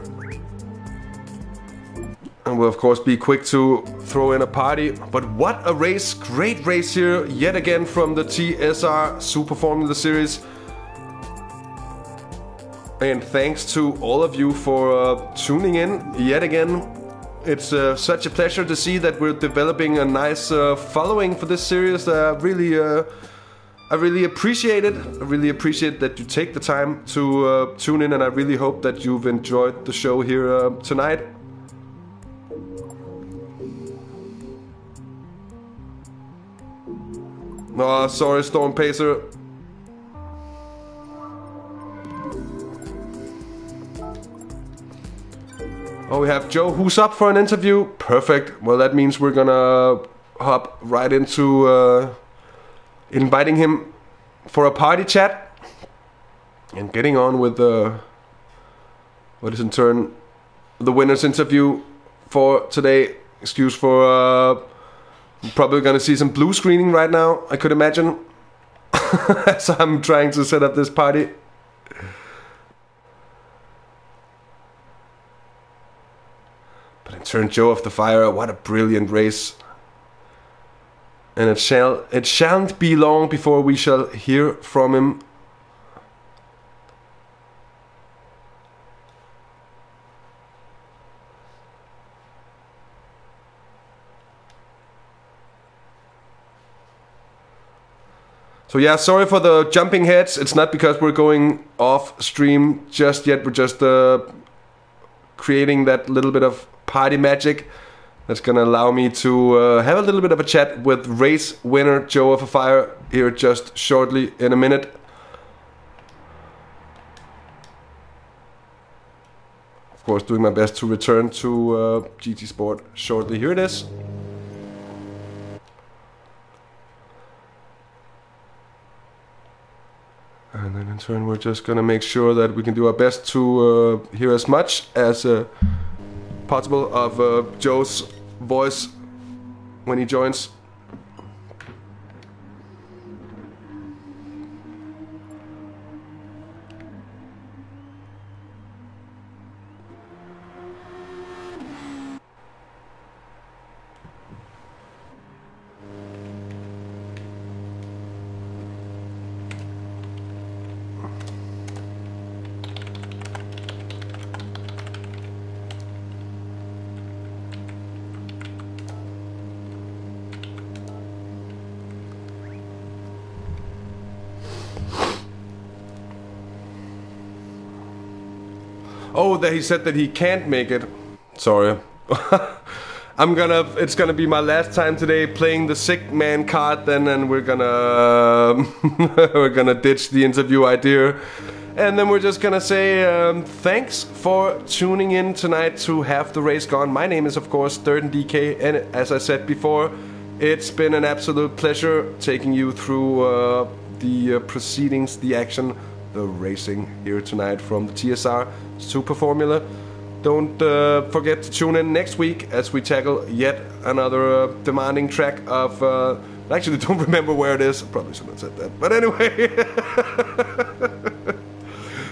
And we'll of course be quick to throw in a party. But what a race, great race here yet again from the TSR Super Formula Series. And thanks to all of you for tuning in yet again. It's such a pleasure to see that we're developing a nice following for this series. I really appreciate it. I really appreciate that you take the time to tune in, and I really hope that you've enjoyed the show here tonight. Oh, sorry, Storm Pacer. Oh, we have Joe, who's up for an interview. Perfect. Well, that means we're gonna hop right into inviting him for a party chat and getting on with what is in turn the winner's interview for today. Excuse for probably gonna see some blue screening right now, I could imagine. As I'm trying to set up this party. But in turn, Joe of the Fire, what a brilliant race. And it shan't be long before we shall hear from him. So yeah, sorry for the jumping heads. It's not because we're going off stream just yet. We're just creating that little bit of party magic that's gonna allow me to have a little bit of a chat with race winner Joe of a Fire here just shortly in a minute. Of course, doing my best to return to GT Sport shortly. Here it is. And then in turn, we're just gonna make sure that we can do our best to hear as much as possible of Joe's voice when he joins. Oh, that he said that he can't make it. Sorry. It's gonna be my last time today playing the sick man card then, and we're gonna we're gonna ditch the interview idea. And then we're just gonna say thanks for tuning in tonight to Have the Race Gone. My name is of course DirtenDK, and as I said before, it's been an absolute pleasure taking you through the proceedings, the action, the racing here tonight from the TSR Super Formula. Don't forget to tune in next week as we tackle yet another demanding track of... I actually don't remember where it is. I probably shouldn't have said that. But anyway.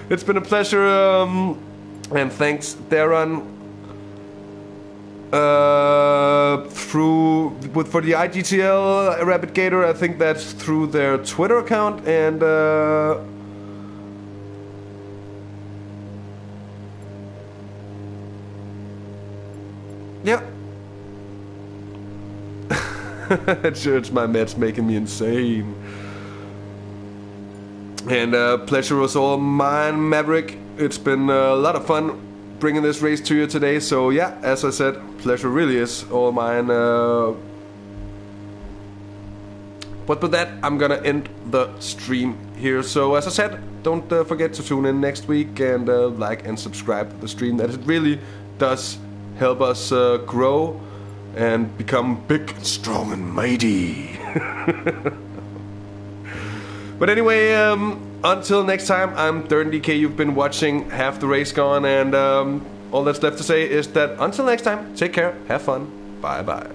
It's been a pleasure. And thanks, Darren. For the IGTL Rabbit Gator, I think that's through their Twitter account. And... yeah. It's my meds making me insane. And pleasure was all mine, Maverick. It's been a lot of fun bringing this race to you today. So yeah, as I said, pleasure really is all mine. But with that, I'm gonna end the stream here. So as I said, don't forget to tune in next week and like and subscribe to the stream. That it really does help us grow and become big, strong, and mighty. But anyway, until next time, I'm DirtenDK. You've been watching Have the Race Gone, and all that's left to say is that until next time, take care, have fun, bye bye.